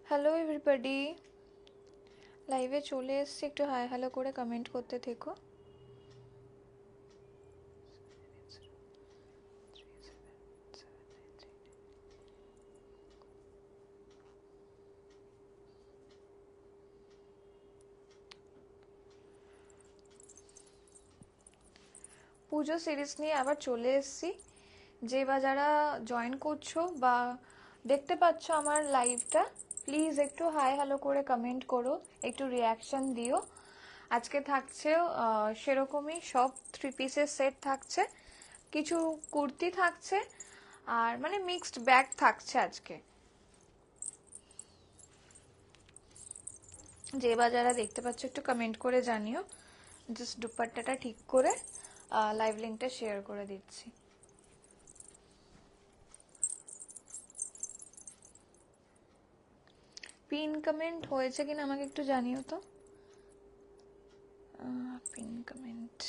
Hello everybody, লাইভে চলে এসেছি। একটু হাই হ্যালো করে কমেন্ট করতে থেকো। পুজো সিরিজ নিয়ে আবার চলে এসেছি। যে বা যারা জয়েন করছো বা দেখতে পাচ্ছ আমার লাইভটা, প্লিজ একটু হাই হ্যালো করে কমেন্ট করো, একটু রিয়াকশন দিও। আজকে থাকছে সেরকমই সব 3 পিসের সেট থাকছে, কিছু কুর্তি থাকছে, আর মানে মিক্সড ব্যাগ থাকছে আজকে। যে বা যারা দেখতে পাচ্ছ একটু কমেন্ট করে জানিও। জাস্ট দুপাট্টাটা ঠিক করে লাইভ লিঙ্কটা শেয়ার করে দিচ্ছি। পিন কমেন্ট হয়েছে কিনা আমাকে একটু জানিও তো। পিন কমেন্ট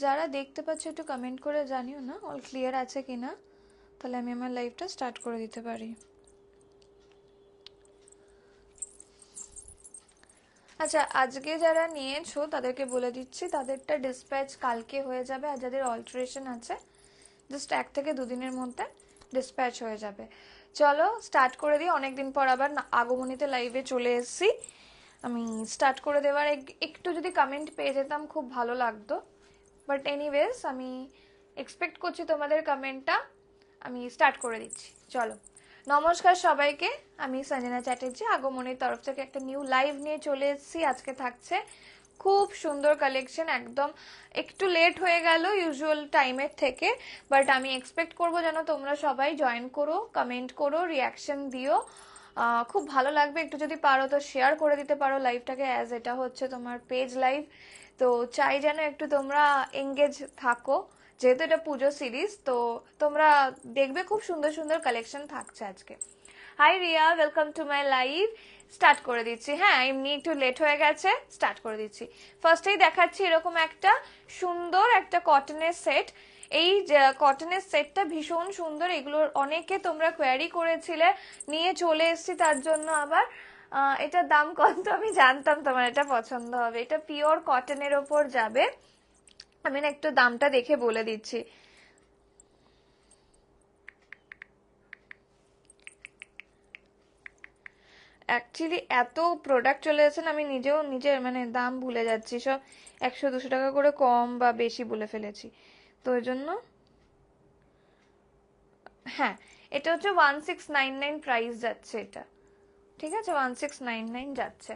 যারা দেখতে পাচ্ছ একটু কমেন্ট করে জানিও না অল ক্লিয়ার আছে কিনা, তাহলে আমি আমার লাইভটা স্টার্ট করে দিতে পারি। আচ্ছা, আজকে যারা নিয়েছো তাদেরকে বলে দিচ্ছি তাদেরটা ডিসপ্যাচ কালকে হয়ে যাবে, আর যাদের অল্টারেশন আছে জাস্ট 1 থেকে 2 দিনের মধ্যে ডিসপ্যাচ হয়ে যাবে। চলো স্টার্ট করে দিই। অনেকদিন পর আবার আগমনীতে লাইভে চলে এসেছি। আমি স্টার্ট করে দেওয়ার একটু যদি কমেন্ট পেয়ে যেতাম খুব ভালো লাগতো, বাট এনিওয়েজ আমি এক্সপেক্ট করছি তোমাদের কমেন্টটা। আমি স্টার্ট করে দিচ্ছি, চলো। নমস্কার সবাইকে, আমি সঞ্জনা চ্যাটার্জি আগমনীর তরফ থেকে একটা নিউ লাইভ নিয়ে চলে এসেছি। আজকে থাকছে খুব সুন্দর কালেকশন, একদম একটু লেট হয়ে গেল ইউজুয়াল টাইমের থেকে, বাট আমি এক্সপেক্ট করবো যেন তোমরা সবাই জয়েন করো, কমেন্ট করো, রিয়াকশন দিও। খুব ভালো লাগবে। একটু যদি পারো তো শেয়ার করে দিতে পারো লাইভটাকে, অ্যাজ এটা হচ্ছে তোমার পেজ লাইভ। তো চাই যেন একটু তোমরা এঙ্গেজ থাকো, যেহেতু এটা পুজো সিরিজ। তো তোমরা দেখবে খুব সুন্দর সুন্দর কালেকশন থাকছে আজকে। Hi Riya, welcome to my live. Start করে দিচ্ছি। হ্যাঁ, এমনি একটু লেট হয়ে গেছে, স্টার্ট করে দিচ্ছি। ফার্স্টেই দেখাচ্ছি এরকম একটা সুন্দর একটা কটনের সেট। এই কটনের সেটটা ভীষণ সুন্দর, এগুলোর অনেকে তোমরা কোয়ারি করেছিলে, নিয়ে চলে এসেছি তার জন্য আবার। এটার দাম কত আমি জানতাম তোমার এটা পছন্দ হবে। এটা পিওর কটনের ওপর যাবে। আমি না একটু দামটা দেখে বলে দিচ্ছি। অ্যাকচুয়ালি এত প্রোডাক্ট চলে এসেছে না, আমি নিজেও নিজের মানে দাম ভুলে যাচ্ছি। সব 100-200 টাকা করে কম বা বেশি বলে ফেলেছি, তো ওই জন্য। হ্যাঁ, এটা হচ্ছে 1699 প্রাইস যাচ্ছে এটা। ঠিক আছে, 1699 যাচ্ছে।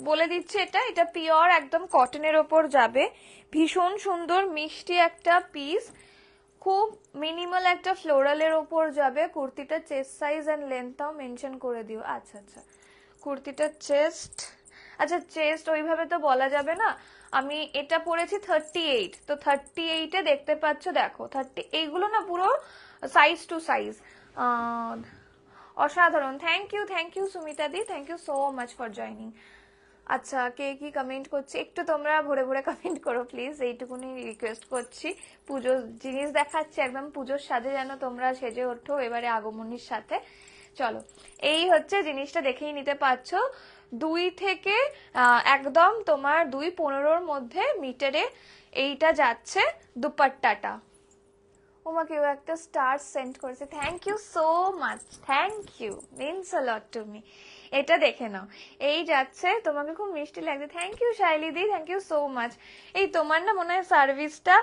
বলে দিচ্ছি, এটা এটা পিওর একদম কটনের ওপর যাবে। ভীষণ সুন্দর মিষ্টি একটা পিস, খুব মিনিমাল একটা ফ্লোরালের ওপর যাবে। কুর্তিটা চেস্ট সাইজ এন্ড লেন্থটাও মেনশন করে দিও। আচ্ছা আচ্ছা, কুর্তিটার চেস্ট, আচ্ছা চেস্ট ওইভাবে তো বলা যাবে না। আমি এটা পরেছি 38, তো 38-এ দেখতে পাচ্ছ, দেখো 30, এইগুলো না পুরো সাইজ টু সাইজ। অসাধারণ। থ্যাংক ইউ সুমিতা দি, thank you so much for joining. আচ্ছা, কে কি কমেন্ট করছে একটু তোমরা ভরে ভরে কমেন্ট করো প্লিজ, এইটুকুনি রিকোয়েস্ট করছি। পুজোর জিনিস দেখাচ্ছি, একদম পুজোর সাজে যেন তোমরা সেজে ওঠো এবারে আগমনীর সাথে। চলো, এই হচ্ছে জিনিসটা, দেখেই নিতে পারছো। 2 থেকে একদম তোমার 2:15-র মধ্যে মিটারে এইটা যাচ্ছে দুপাট্টাটা। ওমা কেউ একটা স্টার সেন্ড করেছে, thank you so much, thank you, means a lot to me. এটা দেখে নাও, এই যাচ্ছে, তোমাকে খুব মিষ্টি লাগছে, থ্যাংক ইউ শাইলি দি, থ্যাংক ইউ সো মাচ। এই তোমার না মনে হয় সার্ভিসটা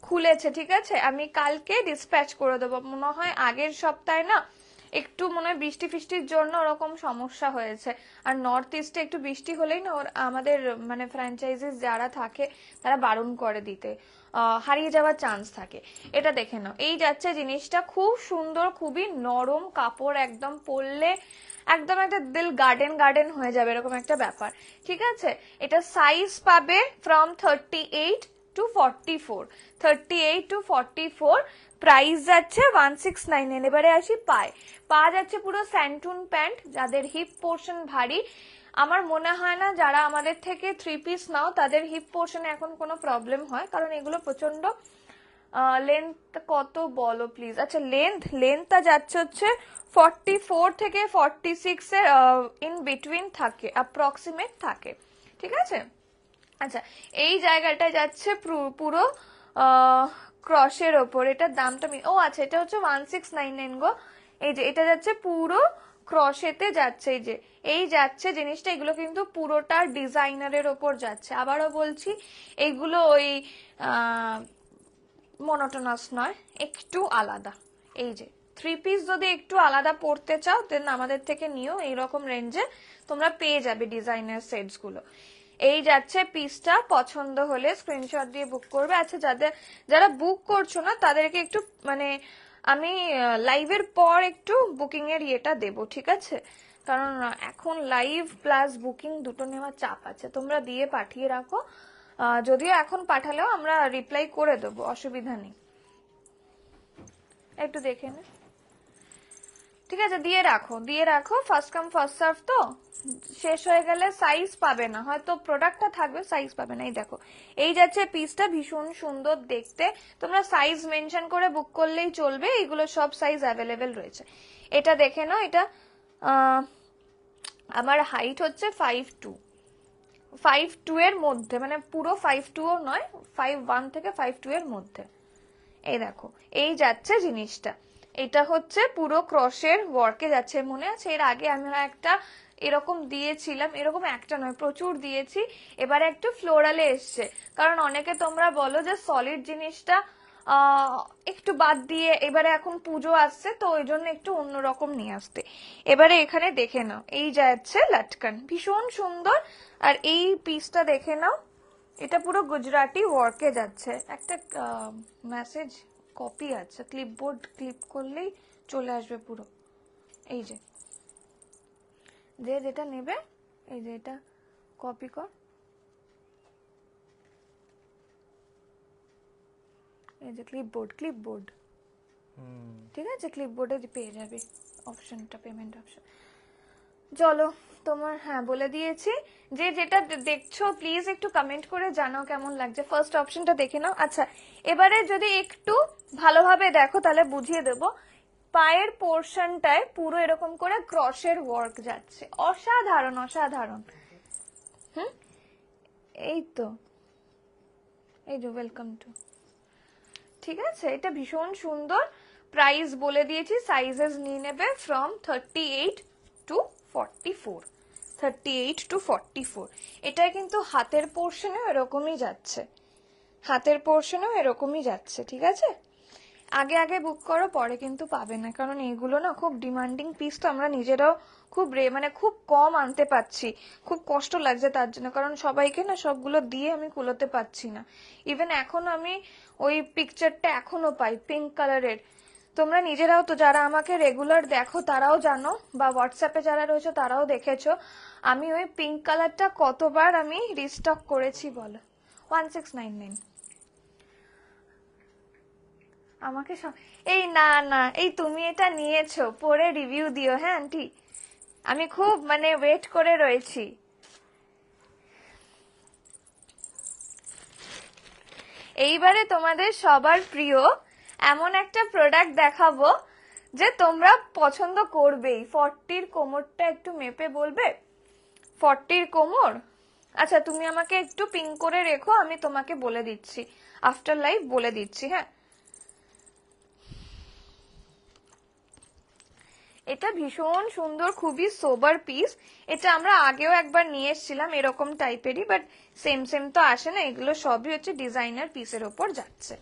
খুলেছে, ঠিক আছে, আমি কালকে ডিসপ্যাচ করে দেবো। মনে হয় আগের সপ্তাহে না একটু মনে হয় বৃষ্টি ফিষ্টির জন্য ওরকম সমস্যা হয়েছে। আর নর্থ ইস্টে একটু বৃষ্টি হলেই না আমাদের মানে ফ্র্যাঞ্চাইজিস যারা থাকে তারা বারণ করে দিতে, হারিয়ে যাওয়ার চান্স থাকে। এটা দেখে নাও, এই যাচ্ছে জিনিসটা, খুব সুন্দর, খুবই নরম কাপড়, একদম পরলে একদম একটা দিল গার্ডেন গার্ডেন হয়ে যাবে এরকম একটা ব্যাপার, ঠিক আছে। এটা সাইজ পাবে ফ্রম 38 to 44, 38 to 44, প্রাইস যাচ্ছে 1699। এবারে আসি পায়ে, পা যাচ্ছে পুরো স্যান্টুন প্যান্ট, যাদের হিপ পোর্শন ভারী। আমার মনে হয় না যারা আমাদের থেকে 3 পিস নাও তাদের হিপ পোর্শনে এখন কোনো প্রবলেম হয়, কারণ এগুলো প্রচন্ড লেন্থ কত বলো প্লিজ। আচ্ছা লেন্থটা যাচ্ছে হচ্ছে 44 থেকে 46 এর ইন বিটুইন থাকে, অ্যাপ্রক্সিমেট থাকে, ঠিক আছে। আচ্ছা এই জায়গাটা যাচ্ছে পুরো ক্রসের ওপর, এটার দামটা ও আচ্ছা এটা হচ্ছে 1699 গো। এই যে এটা যাচ্ছে পুরো ক্রসেতে যাচ্ছে, এই যে এই যাচ্ছে জিনিসটা, এগুলো কিন্তু পুরোটা ডিজাইনারের ওপর যাচ্ছে। আবারও বলছি এইগুলো ওই মনোটোনাস নয়, একটু আলাদা। এই যে 3 পিস যদি একটু আলাদা পড়তে চাও দেন আমাদের থেকে নিও, এইরকম রেঞ্জে তোমরা পেয়ে যাবে ডিজাইনার সেটস গুলো। এই যাচ্ছে পিসটা, পছন্দ হলে স্ক্রিনশট দিয়ে বুক করবে। আচ্ছা যারা বুক করছো না তাদেরকে একটু মানে আমি লাইভের পর একটু বুকিং এর ইয়েটা দেবো, ঠিক আছে, কারণ এখন লাইভ প্লাস বুকিং দুটো নেওয়ার চাপ আছে। তোমরা দিয়ে পাঠিয়ে রাখো, যদিও এখন পাঠালেও আমরা রিপ্লাই করে দেবো, অসুবিধা নেই। একটু দেখে নে, ঠিক আছে, দিয়ে রাখো, ফার্স্ট কাম ফার্স্ট সার্ভ তো, শেষ হয়ে গেলে সাইজ পাবে না, হয়তো প্রোডাক্টটা থাকবে সাইজ পাবে না। এই দেখো এই যাচ্ছে পিসটা, ভীষণ সুন্দর দেখতে, তোমরা সাইজ মেনশন করে বুক করলেই চলবে, এইগুলো সব সাইজ অ্যাভেলেবেল রয়েছে। এটা দেখে নাও, এটা আমার হাইট হচ্ছে 5'2", 5'2" এর মধ্যে, মানে পুরো 5'2" নয়, 5'1" থেকে 5'2" এর মধ্যে। এই দেখো এই যাচ্ছে জিনিসটা, এটা হচ্ছে পুরো ক্রসের ওয়ার্কে যাচ্ছে। মনে আছে এর আগে আমরা একটা এরকম দিয়েছিলাম, এরকম একটা নয় প্রচুর দিয়েছি, এবারে একটু ফ্লোরালে এসছে, কারণ অনেকে তোমরা বলো যে সলিড জিনিসটা একটু বাদ দিয়ে, এবারে এখন পুজো আসছে তো ওই জন্য একটু অন্যরকম নিয়ে আসতে। এবারে এখানে দেখে নাও, এই যাচ্ছে লাটকান, ভীষণ সুন্দর। আর এই পিসটা দেখে নাও, এটা পুরো গুজরাটি ওয়ার্কে যাচ্ছে, একটা মেসেজ কপি আছে, ক্লিপবোর্ড ক্লিপ করলেই চলে আসবে পুরো। এই যে যেটা নেবে, এই যে এটা কপি কর, এই যে ক্লিপবোর্ড, ঠিক আছে, ক্লিপবোর্ডে পেয়ে যাবে অপশনটা, পেমেন্ট অপশন। চলো তোমার, হ্যাঁ বলে দিয়েছি, যে যেটা দেখছো প্লিজ একটু কমেন্ট করে জানাও কেমন লাগছে, ফার্স্ট অপশনটা দেখে নাও। আচ্ছা এবারে যদি একটু ভালোভাবে দেখো তাহলে বুঝিয়ে দেবো, পায়ের পোর্শনটায় পুরো এরকম করে ক্রসের ওয়ার্ক যাচ্ছে, অসাধারণ অসাধারণ। হুম এই তো, এই যে ওয়েলকাম টু, ঠিক আছে, এটা ভীষণ সুন্দর। প্রাইস বলে দিয়েছি, সাইজেস নিয়ে নেবে ফ্রম 38 to 44, 38 to 44। এটা কিন্তু হাতের পোর্শনেও এরকমই যাচ্ছে, হাতের পোর্শনেও এরকমই যাচ্ছে, ঠিক আছে। আগে আগে বুক করো, পরে কিন্তু পাবে না, কারণ এইগুলো না খুব ডিমান্ডিং পিস, তো আমরা নিজেরাও খুব মানে খুব কম আনতে পারছি, খুব কষ্ট লাগছে তার জন্য, কারণ সবাইকে না সবগুলো দিয়ে আমি কুলোতে পারছি না। ইভেন এখন আমি ওই পিকচারটা এখনো পাই পিঙ্ক কালারের, তোমরা নিজেরাও তো যারা আমাকে রেগুলার দেখো তারাও জানো, বা হোয়াটসঅ্যাপে যারা রয়েছে তারাও দেখেছো, আমি ওই পিঙ্ক কালারটা কতবার আমি রিস্টক করেছি বলো। 1699 আমাকে এই না না, এই তুমি এটা নিয়েছো, পরে রিভিউ দিও হ্যাঁ আন্টি, আমি খুব মানে ওয়েট করে রয়েছি। এইবারে তোমাদের সবার প্রিয় এমন একটা প্রোডাক্ট দেখাবো যে তোমরা পছন্দ করবেই। 40 কোমরটা একটু মেপে বলবে, 40 কোমর, আচ্ছা তুমি আমাকে একটু পিং করে রেখো, আমি তোমাকে বলে দিচ্ছি, আফটার লাইভ বলে দিচ্ছি। হ্যাঁ, এটা ভীষণ সুন্দর, খুবই সোবার পিস। এটা আমরা আগেও একবার নিয়ে এসেছিলাম এরকম টাইপেরই, বাট সেম সেম তো আসে না, এগুলো সবই হচ্ছে ডিজাইনার পিসের ওপর যাচ্ছে।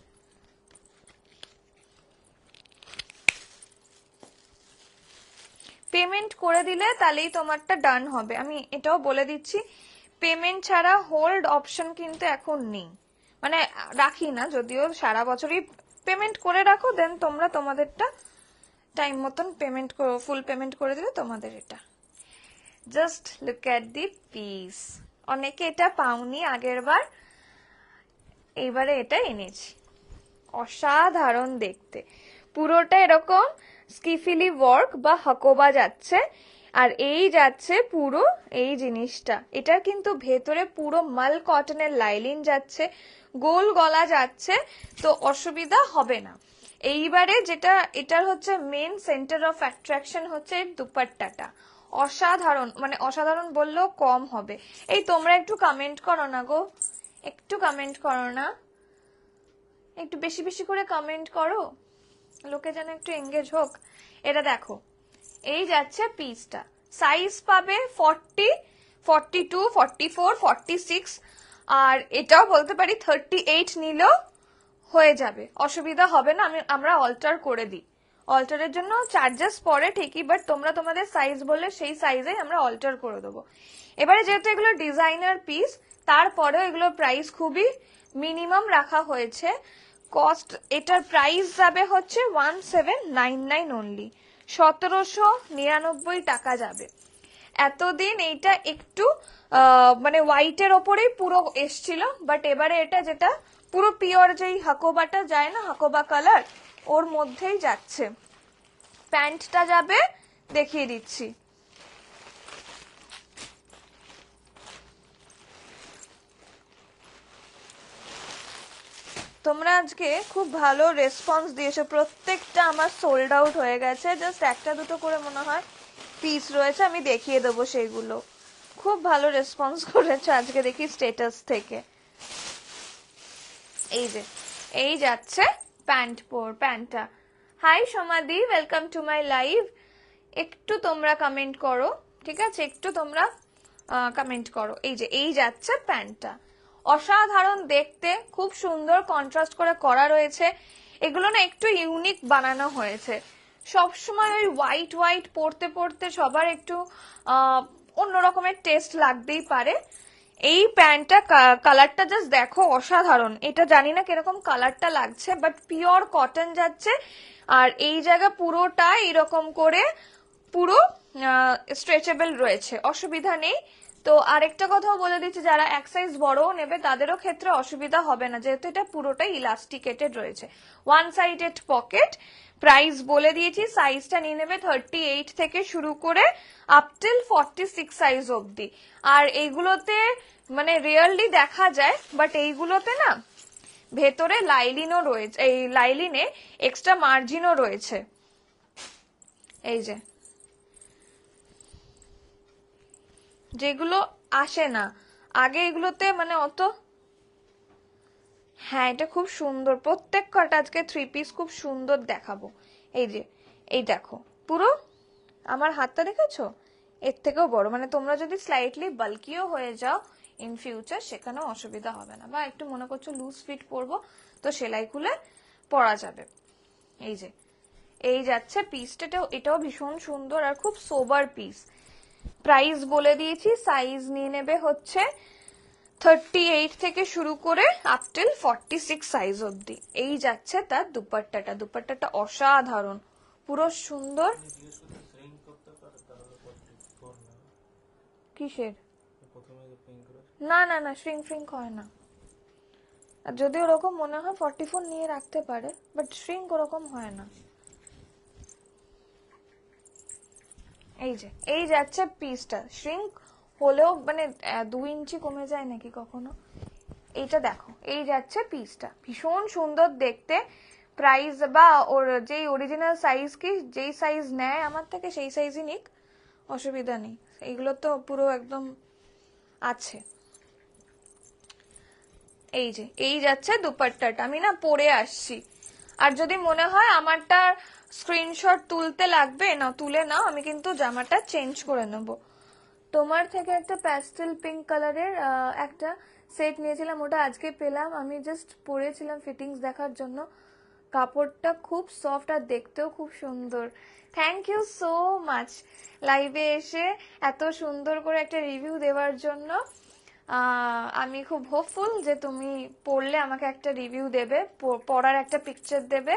পেমেন্ট করে দিলে তাহলেই তোমারটা ডান হবে। আমি এটাও বলে দিচ্ছি, পেমেন্ট ছাড়া হোল্ড অপশন কিন্তু এখন নেই, মানে রাখি না, যদিও সারা বছরই পেমেন্ট করে রাখো, দেন তোমরা তোমাদেরটা টাইম মতন পেমেন্ট করো, ফুল পেমেন্ট করে দিলে তোমাদের এটা। Just look at the piece. অনেকে এটা পাওনি আগের বার, এইবারে এটা এনেছি। অসাধারণ দেখতে, পুরোটা এরকম স্কিফিলি ওয়ার্ক বা হাকোবা যাচ্ছে, আর এই যাচ্ছে পুরো এই জিনিসটা। এটার কিন্তু ভেতরে পুরো মাল কটনের লাইলিন যাচ্ছে, গোল গলা যাচ্ছে, তো অসুবিধা হবে না। এইবারে যেটা এটার হচ্ছে মেন সেন্টার অফ অ্যাট্রাকশন হচ্ছে এর দুপাট্টাটা। অসাধারণ, মানে অসাধারণ বললেও কম হবে। এই তোমরা একটু কমেন্ট করো না গো, একটু কমেন্ট করো না, একটু বেশি বেশি করে কমেন্ট করো, লোকে যেন একটু এঙ্গেজ হোক। এটা দেখো, এই যাচ্ছে পিসটা, সাইজ পাবে 40, 42, 44, 46, আর এটাও বলতে পারি 38 নিলেও হয়ে যাবে, অসুবিধা হবে না। আমরা অল্টার করে দিই, অল্টারের জন্য চার্জেস পড়ে ঠিকই, বাট তোমরা তোমাদের সাইজ বললে সেই সাইজেই আমরা অল্টার করে দেবো। এবারে যেহেতু এগুলো ডিজাইনার পিস, তারপরেও এগুলোর প্রাইস খুবই মিনিমাম রাখা হয়েছে। কস্ট এটার প্রাইস যাবে হচ্ছে 1799 অনলি, 1799 টাকা যাবে। এতদিন এইটা একটু মানে হোয়াইটের ওপরেই পুরো এসছিল, বাট এবারে এটা যেটা পুরো পিওর যেই হাকোবাটা যায় না, হাকোবা কালার, ওর মধ্যেই যাচ্ছে। প্যান্টটা যাবে, দেখিয়ে দিচ্ছি। তোমরা আজকে খুব ভালো রেসপন্স দিয়েছো, প্রত্যেকটা আমার সোল্ড আউট হয়ে গেছে, জাস্ট একটা দুটো করে মনে হয় পিস রয়েছে, আমি দেখিয়ে দেবো সেইগুলো। খুব ভালো রেসপন্স করেছো আজকে দেখি স্ট্যাটাস থেকে। এই যে এই যাচ্ছে প্যান্টটা। হাই সমাধি, ওয়েলকাম টু মাই লাইভ। একটু তোমরা কমেন্ট করো, ঠিক আছে, একটু তোমরা কমেন্ট করো। এই যে এই যাচ্ছে প্যান্টটা, অসাধারণ দেখতে, খুব সুন্দর কন্ট্রাস্ট করে করা রয়েছে। এগুলো না একটু ইউনিক বানানো হয়েছে, সবসময় ওই হোয়াইট হোয়াইট পরতে পরতে সবার একটু অন্য রকমের টেস্ট লাগতেই পারে। এই প্যান্টটা কালারটা জাস্ট দেখো, অসাধারণ। এটা জানি না কিরকম কালারটা লাগছে, বাট পিওর কটন যাচ্ছে, আর এই জায়গা পুরোটা এরকম করে পুরো স্ট্রেচেবল রয়েছে, অসুবিধা নেই। তো আরেকটা কথাও বলে দিচ্ছি, যারা এক সাইজ বড়ও নেবে তাদেরও ক্ষেত্রে অসুবিধা হবে না, যেহেতু এটা পুরোটাই ইলাস্টিকেটেড রয়েছে, ওয়ান সাইডেড পকেট। প্রাইস বলে দিয়েছি, সাইজটা নিয়ে নেবে 38 থেকে শুরু করে আপ টিল 46 সাইজ অবধি। আর এইগুলোতে মানে রিয়েলি দেখা যায়, বাট এইগুলোতে না ভেতরে লাইলিনও রয়েছে, এই লাইলিনে এক্সট্রা মার্জিনও রয়েছে। এই যে যেগুলো আসে না আগে এগুলোতে, মানে অত। হ্যাঁ, এটা খুব সুন্দর, প্রত্যেক কটা আজকে 3 পিস খুব সুন্দর দেখাবো। এই যে এই দেখো, পুরো আমার হাতটা দেখেছো, এর থেকেও বড়, মানে তোমরা যদি স্লাইটলি বাল্কিও হয়ে যাও ইন ফিউচার সেখানেও অসুবিধা হবে না, বা একটু মনে করছো লুজ ফিট পরবো তো সেলাই খুলে পরা যাবে। এই যে এই যাচ্ছে পিসটা, এটাও ভীষণ সুন্দর আর খুব সোবার পিস। প্রাইস বলে দিয়েছি, সাইজ নিয়ে নেবে হচ্ছে 38 থেকে শুরু করে আপ টিল 46 সাইজ অবধি। এই যাচ্ছে তার দুপাট্টাটা অসাধারণ, পুরো সুন্দর। কিসের? না না না, শ্রিঙ্ক হয় না, আর যদি ওরকম মনে হয় 44 নিয়ে রাখতে পারে, বাট শ্রিঙ্ক ওরকম হয় না। এই যে এই যাচ্ছে পিসটা, শ্রিঙ্ক হলেও মানে 2 ইঞ্চি কমে যায় নাকি কখনো। এইটা দেখো, এই যাচ্ছে পিসটা, ভীষণ সুন্দর দেখতে। প্রাইস বা ওর যেই অরিজিনাল সাইজ, কি যেই সাইজ নেয় আমার থেকে সেই সাইজই নিক, অসুবিধা নেই, এইগুলো তো পুরো একদম আছে। এই যে এই যাচ্ছে দুপাট্টাটা, আমি না পরে আসছি। আর যদি মনে হয় আমারটা স্ক্রিনশট তুলতে লাগবে, না তুলে নাও, আমি কিন্তু জামাটা চেঞ্জ করে নেব। তোমার থেকে একটা প্যাস্টেল পিঙ্ক কালারের একটা সেট নিয়েছিলাম, ওটা আজকে পেলাম, আমি জাস্ট পরেছিলাম ফিটিংস দেখার জন্য। কাপড়টা খুব সফট আর দেখতেও খুব সুন্দর। থ্যাংক ইউ সো মাচ লাইভে এসে এত সুন্দর করে একটা রিভিউ দেওয়ার জন্য। আমি খুব হোপফুল যে তুমি পড়লে আমাকে একটা রিভিউ দেবে, পড়ার একটা পিকচার দেবে,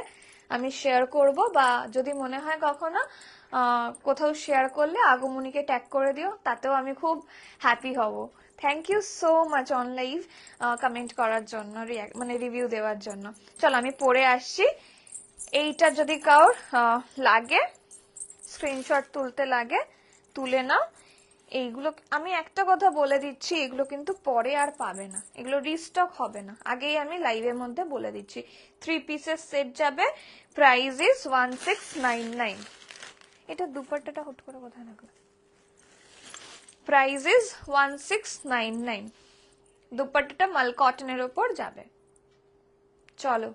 আমি শেয়ার করব, বা যদি মনে হয় কখনো কোথাও শেয়ার করলে আগমনীকে ট্যাগ করে দিও, তাতেও আমি খুব হ্যাপি হব। Thank you so much on live comment করার জন্য, মানে রিভিউ দেওয়ার জন্য। চলো আমি পড়ে আসছি। এইটা যদি কারোর লাগে, স্ক্রিনশট তুলতে লাগে, তুলে নাও। এইগুলো আমি একটা কথা বলে দিচ্ছি, এগুলো কিন্তু পরে আর পাবে না, এগুলো রিস্টক হবে না, আগেই আমি লাইভের মধ্যে বলে দিচ্ছি। 3 পিসের সেট যাবে, প্রাইস ইজ 1699। এটা দুপাট্টাটা হুট করে কোথায় রাখলো? Price is 1699। দুপাট্টাটা মাল কটনের ওপর যাবে। চলো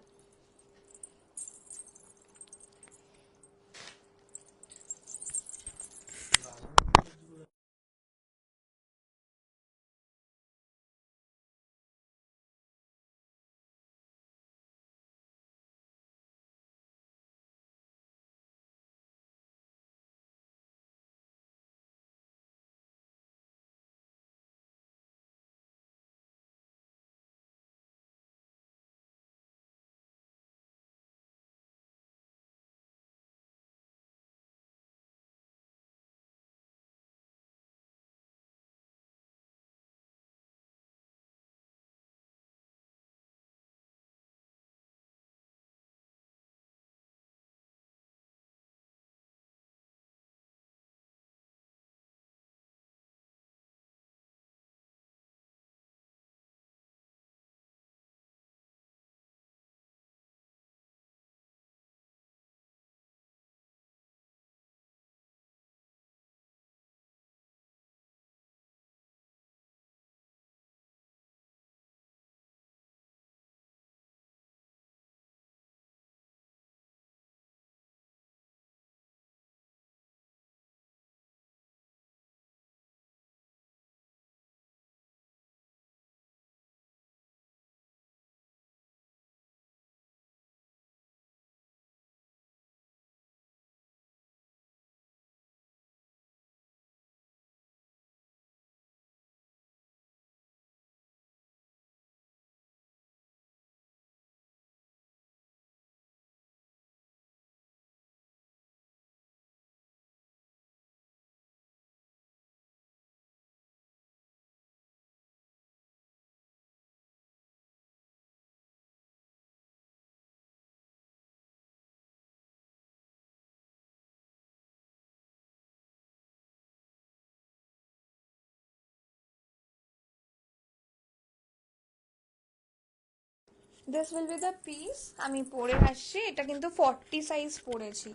this will be the piece. আমি পরে আসছি, এটা কিন্তু 40 সাইজ পরেছি,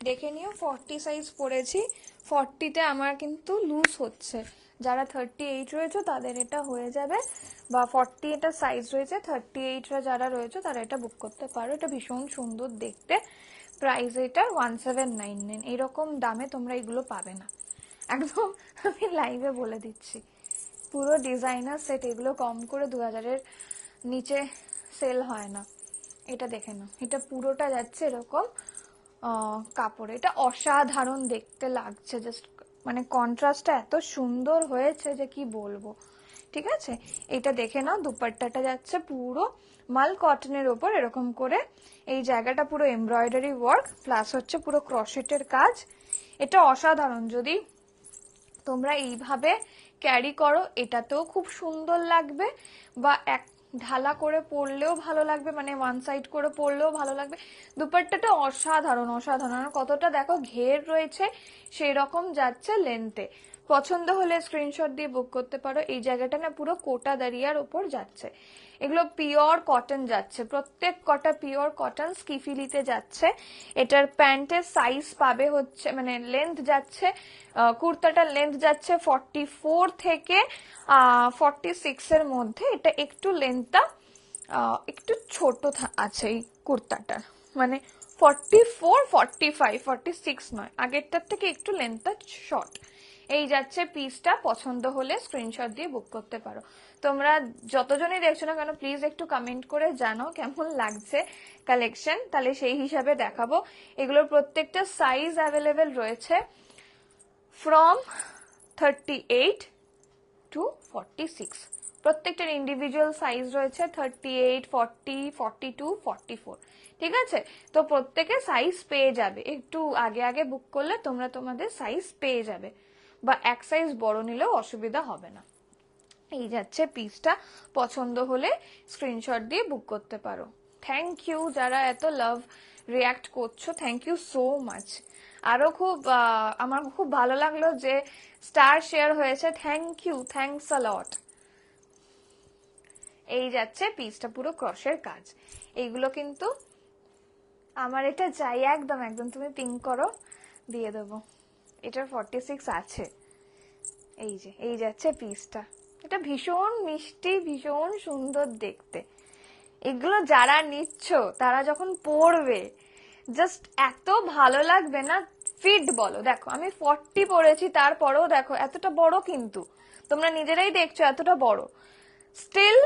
দেখে নিও 40 সাইজ পরেছি। 40তে আমার কিন্তু লুজ হচ্ছে, যারা 38 রয়েছে তাদের এটা হয়ে যাবে, বা 40 এটা সাইজ রয়েছে, 38রা যারা রয়েছে তারা এটা বুক করতে পারো। এটা ভীষণ সুন্দর দেখতে। প্রাইস এটা 1799। এরকম দামে তোমরা এগুলো পাবে না একদম, আমি লাইভে বলে দিচ্ছি। পুরো ডিজাইনার সেট, এগুলো কম করে 2000-এর নিচে সেল হয় না। এটা দেখে নাও, এটা পুরোটা যাচ্ছে এরকম কাপড়ে। এটা অসাধারণ দেখতে লাগছে, জাস্ট মানে কন্ট্রাস্টটা এত সুন্দর হয়েছে যে কি বলবো। ঠিক আছে, এটা দেখে নাও। দুপাট্টাটা যাচ্ছে পুরো মাল কটনের ওপর, এরকম করে এই জায়গাটা পুরো এমব্রয়ডারি ওয়ার্ক, প্লাস হচ্ছে পুরো ক্রশেটের কাজ। এটা অসাধারণ। যদি তোমরা এইভাবে ক্যারি করো, এটাতেও খুব সুন্দর লাগবে, বা এক ঢালা করে পরলেও ভালো লাগবে, মানে ওয়ান সাইড করে পরলেও ভালো লাগবে। দুপাট্টাটা অসাধারণ অসাধারণ। আর কতটা দেখো ঘের রয়েছে, সেই রকম যাচ্ছে লেন্থে। পছন্দ হলে স্ক্রিনশট দিয়ে বুক করতে পারো। এই জায়গাটা না পুরো কোটা দাঁড়িয়ার ওপর যাচ্ছে। এগুলো পিওর কটন যাচ্ছে, প্রত্যেক কটা পিওর কটন স্কিফিলিতে যাচ্ছে। এটার প্যান্টের সাইজ পাবে হচ্ছে, মানে লেন্থ যাচ্ছে, কুর্তাটার লেন্থ যাচ্ছে 44 থেকে 46 এর মধ্যে। এটা একটু লেন্থটা একটু ছোট আছে এই কুর্তাটার, মানে 44, 45, 46 নয়, আগেরটার থেকে একটু লেন্থটা শর্ট। এই যাচ্ছে পিসটা, পছন্দ হলে স্ক্রিনশট দিয়ে বুক করতে পারো। তোমরা যতজনই দেখছো না কেন প্লিজ একটু কমেন্ট করে জানাও কেমন লাগছে কালেকশন, তাহলে সেই হিসাবে দেখাবো। এগুলোর প্রত্যেকটা সাইজ অ্যাভেলেবেল রয়েছে ফ্রম 38 টু 46। প্রত্যেকটার ইন্ডিভিজুয়াল সাইজ রয়েছে 38, 40, 42, 44। ঠিক আছে, তো প্রত্যেকে সাইজ পেয়ে যাবে, একটু আগে আগে বুক করলে তোমরা তোমাদের সাইজ পেয়ে যাবে, বা এক সাইজ বড় নিলেও অসুবিধা হবে না। এই যাচ্ছে পিসটা, পছন্দ হলে স্ক্রিনশট দিয়ে বুক করতে পারো। থ্যাংক ইউ যারা এত লাভ রিয়াক্ট করছো, থ্যাংক ইউ সো মাচ। আরো আমার খুব ভালো লাগলো যে স্টার শেয়ার হয়েছে, থ্যাংক ইউ, থ্যাংকস আ লট। এই যাচ্ছে পিসটা, পুরো ক্রসের কাজ। এইগুলো কিন্তু আমার এটা চাই, একদম একদম তুমি পিঙ্ক করো, দিয়ে দেবো। এটার 46 আছে। এই যে এই যাচ্ছে পিসটা, এটা ভীষণ মিষ্টি, ভীষণ সুন্দর দেখতে। এগুলো যারা নিচ্ছ তারা যখন পরবে জাস্ট এত ভালো লাগবে না। ফিট বলো, দেখো আমি 40 পরেছি, তারপরেও দেখো এতটা বড়, কিন্তু তোমরা নিজেরাই দেখছো এতটা বড়, স্টিল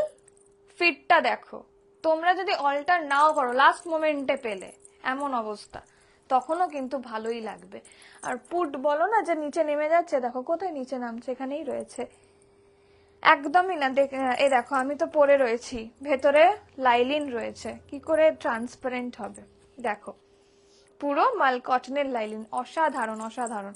ফিটটা দেখো। তোমরা যদি অল্টার নাও করো, লাস্ট মোমেন্টে পেলে এমন অবস্থা, তখনও কিন্তু ভালোই লাগবে। আর পুট বলো না যে নিচে নেমে যাচ্ছে, দেখো কোথায় নিচে নামছে, এখানেই রয়েছে, একদমই না। এই দেখো আমি তো পরে রয়েছি, ভেতরে লাইলিন রয়েছে, কি করে ট্রান্সপারেন্ট হবে দেখো, পুরো মাল কটনের লাইলিন, অসাধারণ অসাধারণ।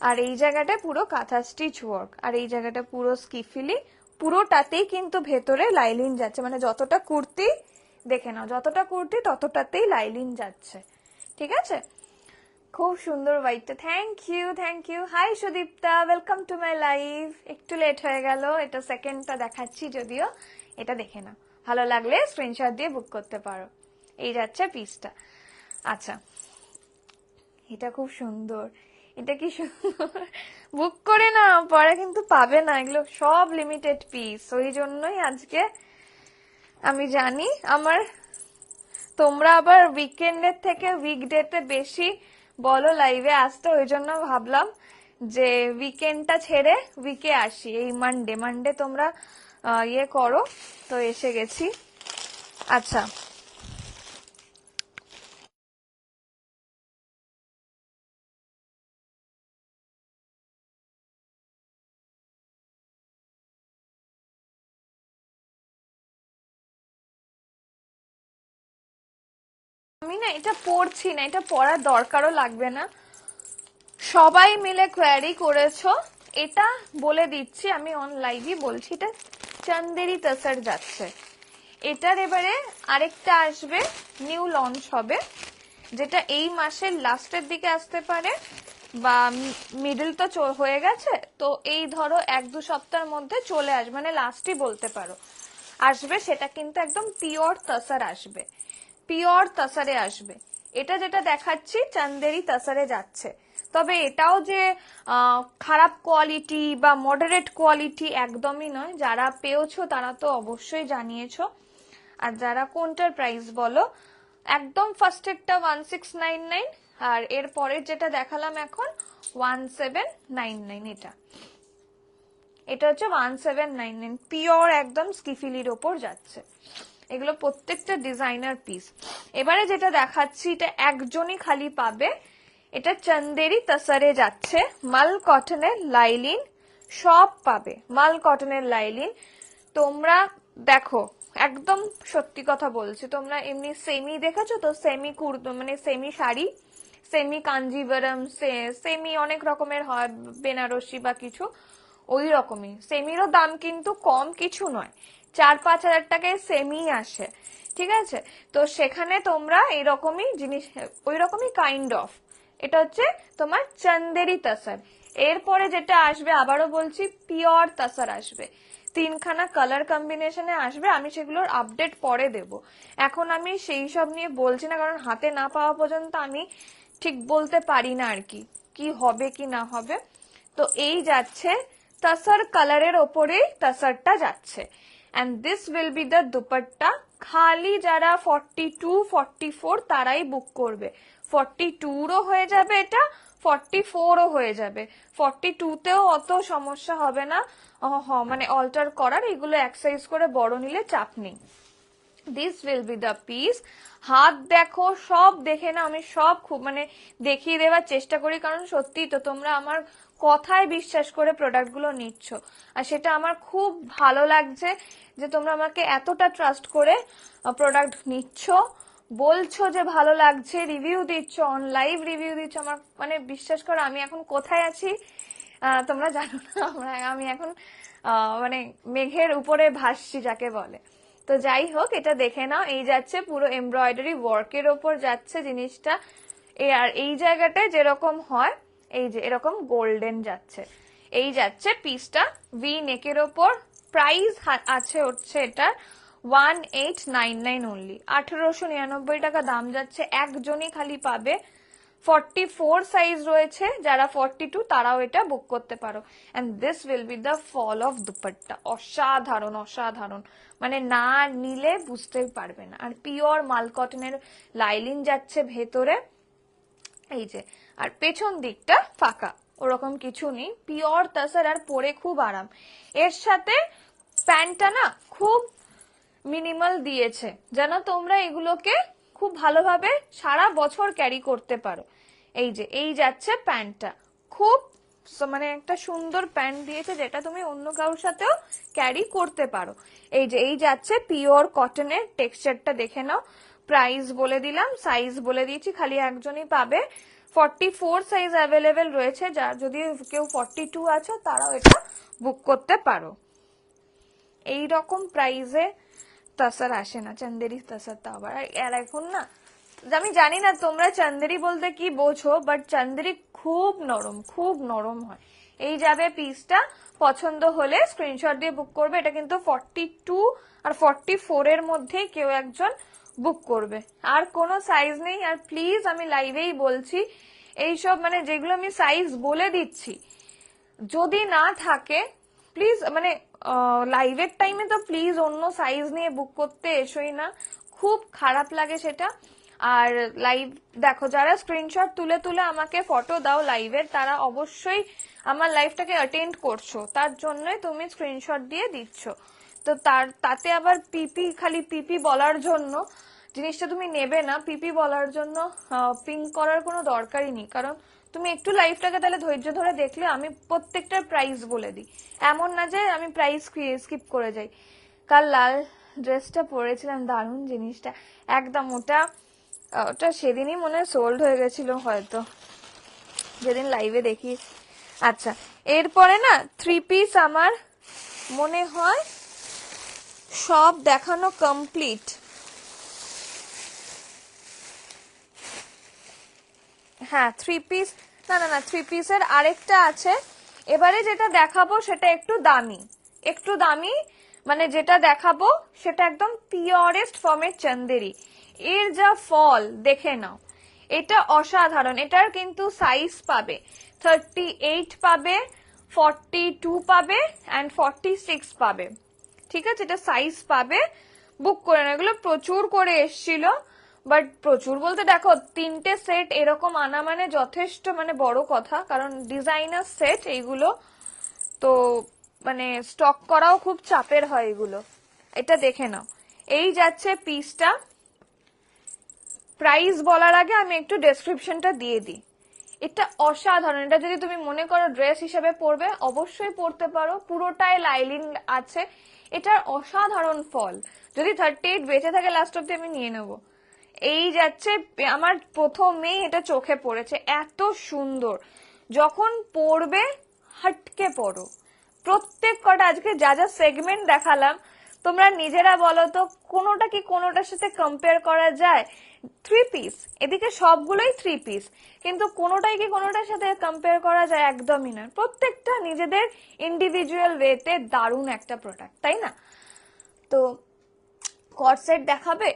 আর এই জায়গাটা পুরো কাঁথা স্টিচ ওয়ার্ক, আর এই জায়গাটা পুরো স্কিফিলি, পুরোটাতেই কিন্তু ভেতরে লাইলিন যাচ্ছে, মানে যতটা কুর্তি দেখে নাও, যতটা কুর্তি ততটাতেই লাইলিন যাচ্ছে। ঠিক আছে, খুব সুন্দর হোয়াইটটা, thank you thank you. Hi Sudipta, welcome to my live. একটু লেট হয়ে গেল, এটা সেকেন্ডটা দেখাচ্ছি যদিও, এটা দেখে নাও, ভালো লাগলে স্ক্রিনশট দিয়ে বুক করতে পারো। এই যাচ্ছে পিসটা। আচ্ছা, এটা খুব সুন্দর, এটা কি সুন্দর, বুক করে না পরে কিন্তু পাবে না, এগুলো সব লিমিটেড পিস, ওই জন্যই আজকে আমি জানি আমার, তোমরা আবার উইকেন্ডের থেকে উইকডেতে বেশি বলো লাইভে আসতে, ওই জন্য ভাবলাম যে উইকেন্ডটা ছেড়ে উইকে আসি, এই মানডে তোমরা ইয়ে করো, তো এসে গেছি। আচ্ছা, আমি না এটা পড়ছি না, এটা পড়ার দরকারও লাগবে না, সবাই মিলে কোয়ারি করেছো, এটা বলে দিচ্ছি আমি, অন লাইভই বলছি, এটা চান্দেরি তাসার যাচ্ছে। এটার এবারে আরেকটা আসবে, নিউ লঞ্চ হবে, যেটা এই মাসের লাস্টের দিকে আসতে পারে, বা মিডল তো হয়ে গেছে, তো এই ধরো 1-2 সপ্তাহের মধ্যে চলে আসবে, মানে লাস্টই বলতে পারো আসবে। সেটা কিন্তু একদম পিওর তাসার আসবে, পিওর তাসারে আসবে। এটা যেটা দেখাচ্ছি চান্দেরি তাসারে যাচ্ছে, তবে এটাও যে খারাপ কোয়ালিটি বা মডারেট কোয়ালিটি একদমই নয়। যারা পেয়েছো তারা তো অবশ্যই জানিয়েছো, আর যারা কোনটার প্রাইস বলো, একদম ফার্স্টেরটা 1699, আর এর পরের যেটা দেখালাম এখন 1799। এটা হচ্ছে 1799, পিওর একদম স্কিফিলির ওপর যাচ্ছে। এগুলো প্রত্যেকটা ডিজাইনার পিস। এবারে যেটা দেখাচ্ছি এটা একজনই খালি পাবে, এটা চন্দেরি তাসারে যাচ্ছে, মাল কটনের লাইলিন সব পাবে, মাল কটনের লাইলিন। তোমরা দেখো, একদম সত্যি কথা বলছি, তোমরা এমনি সেমি দেখেছো তো, সেমি কুর্তো মানে semi sari, semi Kanjivaram, semi অনেক রকমের হয়, বেনারসি বা কিছু, ওই রকমই সেমিরও দাম কিন্তু কম কিছু নয়, 4-5 হাজার টাকায় সেমি আসে। ঠিক আছে, তো সেখানে তোমরা এরকমই জিনিস, ওই রকমই কাইন্ড অফ, এটা হচ্ছে তোমার চন্দেরি তাসার। এরপরে যেটা আসবে, আবারও বলছি, পিওর তাসার আসবে, 3খানা কালার কম্বিনেশনে আসবে, আমি সেগুলোর আপডেট পরে দেব, এখন আমি সেই সব নিয়ে বলছি না, কারণ হাতে না পাওয়া পর্যন্ত আমি ঠিক বলতে পারি না আর কি, কি হবে কি না হবে। তো এই যাচ্ছে তাসার কালারের ওপরেই তাসারটা যাচ্ছে, and this will be the dupatta খালি যারা 42 44 তারাই বুক করবে। 42রও হয়ে যাবে, এটা 44ও হয়ে যাবে। 42তেও অত সমস্যা হবে না মানে অল্টার করার, এগুলো এক্সারসাইজ করে বড় নিলে চাপ নেই। This will be the piece. হাত দেখো, সব দেখে না, আমি সব খুব মানে দেখিয়ে দেওয়ার চেষ্টা করি, কারণ সত্যি তো তোমরা আমার কথায় বিশ্বাস করে প্রোডাক্ট গুলো নিচ্ছ, আর সেটা আমার খুব ভালো লাগছে যে তোমরা আমাকে এতটা ট্রাস্ট করে প্রোডাক্ট নিচ্ছ, বলছো যে ভালো লাগছে, রিভিউ দিচ্ছ, অন লাইভ রিভিউ দিচ্ছ। আমার মানে বিশ্বাস করো আমি এখন কোথায় আছি তোমরা জানো না। আমি এখন মানে মেঘের উপরে ভাসছি যাকে বলে। তো যাই হোক, এটা দেখে নাও, এই যাচ্ছে পুরো এমব্রয়ডারি ওয়ার্কের ওপর যাচ্ছে জিনিসটা। আর এই জায়গাটায় যেরকম হয়, এই যে এরকম গোল্ডেন যাচ্ছে, এই যাচ্ছে পিসটা ভি নেকের ওপর। প্রাইস আছে হচ্ছে এটা 1899 অনলি, 1899 টাকা দাম যাচ্ছে। একজনই খালি পাবে, 44 সাইজ রয়েছে, যারা 42 তারাও এটা বুক করতে পারো। And this will be the fall of dupatta. অসাধারণ অসাধারণ, মানে না নিলে বুঝতেই পারবে না। আর পিওর মাল কটনের লাইলিন যাচ্ছে ভেতরে, এই যে, আর পেছন দিকটা ফাঁকা, ওরকম কিছু নেই, পিওর তাসার, আর পরে খুব আরাম। এর সাথে প্যান্টটা না খুব মিনিমাল দিয়েছে, যেন তোমরা এগুলোকে খুব ভালোভাবে সারা বছর ক্যারি করতে পারো। এই যে এই যাচ্ছে প্যান্টটা, খুব মানে একটা সুন্দর প্যান্ট দিয়েছে, যেটা তুমি অন্য কারোর সাথেও ক্যারি করতে পারো। এই যে এই যাচ্ছে পিওর কটনের, টেক্সচারটা দেখে নাও। প্রাইস বলে দিলাম, সাইজ বলে দিয়েছি, খালি একজনই পাবে। 44 সাইজ অ্যাভেলেবেল রয়েছে, যার যদি কেউ 42 আছো তারাও এটা বুক করতে পারো। এই রকম প্রাইসে তাসার আসে না, চান্দেরি তাসার তো আবার। আর এখন না, আমি জানি না তোমরা চান্দেরি বলতে কি বোঝো, বাট চান্দেরি খুব নরম, খুব নরম হয়। এই যাবে পিসটা, পছন্দ হলে স্ক্রিনশট দিয়ে বুক করবে। এটা কিন্তু 42 আর 44 এর মধ্যে কেউ একজন বুক করবে, আর কোনো সাইজ নেই। আর প্লিজ আমি লাইভেই বলছি, এইসব মানে যেগুলো আমি সাইজ বলে দিচ্ছি, যদি না থাকে প্লিজ মানে লাইভের টাইমে তো প্লিজ অন্য সাইজ নিয়ে বুক করতে এসোই না, খুব খারাপ লাগে সেটা। আর লাইভ দেখো, যারা স্ক্রিনশট তুলে তুলে আমাকে ফটো দাও লাইভের, তারা অবশ্যই আমার লাইভটাকে অ্যাটেন্ড করছো, তার জন্যই তুমি স্ক্রিনশট দিয়ে দিচ্ছ। তো তাতে আবার পিপি, খালি পিপি বলার জন্য জিনিসটা তুমি নেবে না, পিপি বলার জন্য পিং করার কোনো দরকারই নেই। কারণ তুমি একটু লাইভটাকে তাহলে ধৈর্য ধরে দেখলে আমি প্রত্যেকটার প্রাইস বলে দিই, এমন না যে আমি প্রাইস স্কিপ করে যাই। কাল লাল ড্রেসটা পরেছিলাম, দারুণ জিনিসটা একদম, ওটা সেদিনই মনে হয় সোল্ড হয়ে গেছিল হয়তো, যেদিন লাইভে দেখি। আচ্ছা, এরপরে না 3 পিস আমার মনে হয় সব দেখানো কমপ্লিট। হ্যাঁ 3 পিস, না না না 3 পিসের আরেকটা আছে। এবারে যেটা দেখাবো সেটা একটু দামি, একটু দামি, মানে যেটা দেখাবো সেটা একদম পিওরেস্ট ফর্মের চান্দেরি। এর যা ফল দেখে নাও, এটা অসাধারণ। এটার কিন্তু সাইজ পাবে 38 পাবে, 42 পাবে অ্যান্ড 46 পাবে, ঠিক আছে? এটা সাইজ পাবে, বুক করে না। এগুলো প্রচুর করে এসছিল, বাট প্রচুর বলতে দেখো 3টে সেট এরকম আনা মানে যথেষ্ট মানে বড় কথা, কারণ ডিজাইনার সেট এইগুলো, তো মানে স্টক করাও খুব চাপের হয় এগুলো। এটা দেখে নাও, এই যাচ্ছে পিসটা। প্রাইস বলার আগে আমি একটু ডেসক্রিপশনটা দিয়ে দিই। এটা অসাধারণ, এটা যদি তুমি মনে করো ড্রেস হিসেবে পরবে অবশ্যই পরতে পারো, পুরোটাই লাইলিন আছে। এটার অসাধারণ ফল, যদি 38 বেঁচে থাকে লাস্ট অব্দি আমি নিয়ে নেবো। এই যাচ্ছে, আমার প্রথমেই এটা চোখে পড়েছে, এত সুন্দর। যখন পরবে হাটকে পরো, প্রত্যেক কটা আজকে যা যা সেগমেন্ট দেখালাম তোমরা নিজেরা বলো তো, কোনোটা কি কোনোটার সাথে কম্পেয়ার করা যায়? 3 পিস, এদিকে সবগুলোই 3 পিস, কিন্তু কোনোটাই কি কোনোটার সাথে কম্পেয়ার করা যায়? একদমই না। প্রত্যেকটা নিজেদের ইন্ডিভিজুয়াল ওয়েতে দারুণ একটা প্রোডাক্ট, তাই না? তো কর্সেট দেখাবে?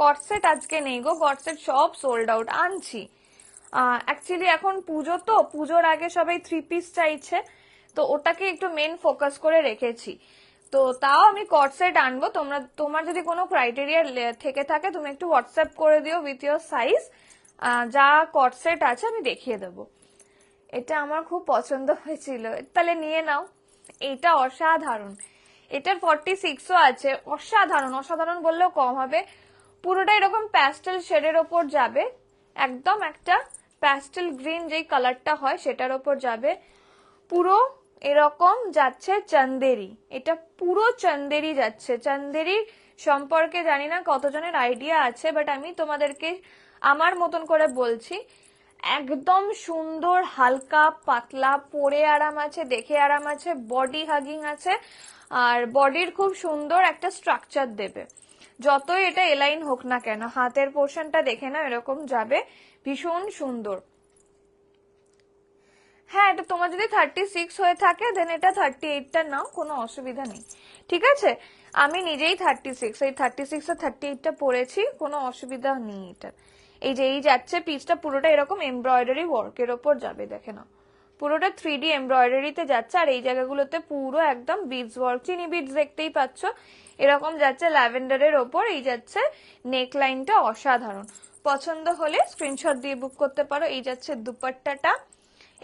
কর্সেট আজকে নেই গো, কর্সেট সব সোল্ড আউট। আনছি অ্যাকচুয়ালি, এখন পুজো, তো পুজোর আগে সবাই 3 পিস চাইছে, তো ওটাকে একটু মেন ফোকাস করে রেখেছি। তো তাও আমি কট সেট আনবো, তোমার যদি কোনো ক্রাইটেরিয়া থেকে থাকে তুমি একটু হোয়াটসঅ্যাপ করে দিও উইথ ইয়োর সাইজ, যা কট সেট আছে আমি দেখিয়ে দেবো। এটা আমার খুব পছন্দ হয়েছিল, তাহলে নিয়ে নাও। এটা অসাধারণ, এটার 46ও আছে। অসাধারণ, অসাধারণ বললেও কম হবে। পুরোটা এরকম প্যাস্টেল শেডের ওপর যাবে, একদম একটা প্যাস্টেল গ্রিন যেই কালারটা হয় সেটার ওপর যাবে। পুরো এরকম যাচ্ছে চন্দেরি, এটা পুরো চন্দেরি যাচ্ছে। চন্দেরি সম্পর্কে জানি না কতজনের আইডিয়া আছে, বাট আমি তোমাদেরকে আমার মতন করে বলছি। একদম সুন্দর, হালকা পাতলা, পরে আরাম আছে, দেখে আরাম আছে, বডি হাগিং আছে, আর বডির খুব সুন্দর একটা স্ট্রাকচার দেবে। যতই এটা এলাইন হোক না কেন, হাতের পোর্শনটা দেখে না এরকম যাবে, ভীষণ সুন্দর। হ্যাঁ, এটা তোমার যদি 36 হয়ে থাকে দেন এটা 38টা নাও, কোনো অসুবিধা নেই, ঠিক আছে? আমি নিজেই 36, এই 36 আর 38টা পরেছি, কোনো অসুবিধা নেই এটা। এই যে এই যাচ্ছে পিসটা পুরোটা এরকম এমব্রয়ডারি ওয়ার্কের ওপর যাবে, দেখে নাও পুরোটা 3D এমব্রয়ডারিতে যাচ্ছে। আর এই জায়গাগুলোতে পুরো একদম বিডস ওয়ার্ক, চিনি বিডস দেখতেই পাচ্ছ, এরকম যাচ্ছে ল্যাভেন্ডারের ওপর। এই যাচ্ছে নেক লাইনটা অসাধারণ। পছন্দ হলে স্ক্রিনশট দিয়ে বুক করতে পারো। এই যাচ্ছে দুপাট্টাটা,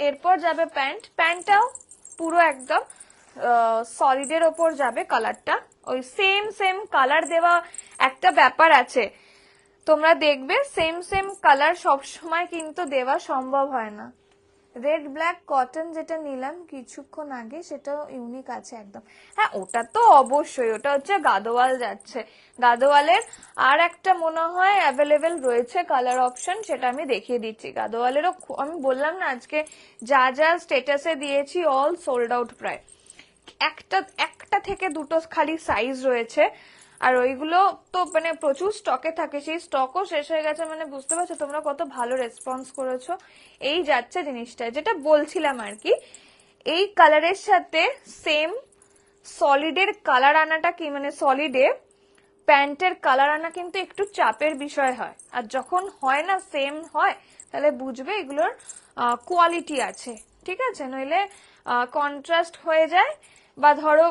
এরপর যাবে প্যান্ট। প্যান্টটাও পুরো একদম সলিডের ওপর যাবে, কালারটা ওই সেম কালার দেওয়া একটা ব্যাপার আছে, তোমরা দেখবে সেম কালার সবসময় কিন্তু দেওয়া সম্ভব হয় না। রেড ব্ল্যাক কটন যেটা নিলাম কিছুক্ষণ আগে, সেটা ইউনিক আছে একদম। হ্যাঁ, ওটা তো অবশ্যই, ওটা হচ্ছে গাদোয়াল যাচ্ছে। গাদোয়ালের আর একটা মনে হয় অ্যাভেলেবেল রয়েছে কালার অপশন, সেটা আমি দেখিয়ে দিচ্ছি। গাদোয়ালেরও আমি বললাম না আজকে যা যা স্টেটাসে দিয়েছি অল সোল্ড আউট প্রায়। একটা থেকে দুটো খালি সাইজ রয়েছে, আর ওইগুলো তো মানে প্রচুর স্টকে থাকে, সেই স্টকও শেষ হয়ে গেছে। মানে বুঝতে পারছো তোমরা কত ভালো রেসপন্স করেছো। এই যাচ্ছে জিনিসটা, যেটা বলছিলাম আর কি, এই কালারের সাথে সেম সলিডের কালার আনাটা কি মানে সলিডে প্যান্টের কালার আনা কিন্তু একটু চাপের বিষয় হয়। আর যখন হয় না সেম হয়, তাহলে বুঝবে এগুলোর কোয়ালিটি আছে, ঠিক আছে? নইলে কন্ট্রাস্ট হয়ে যায়, বা ধরো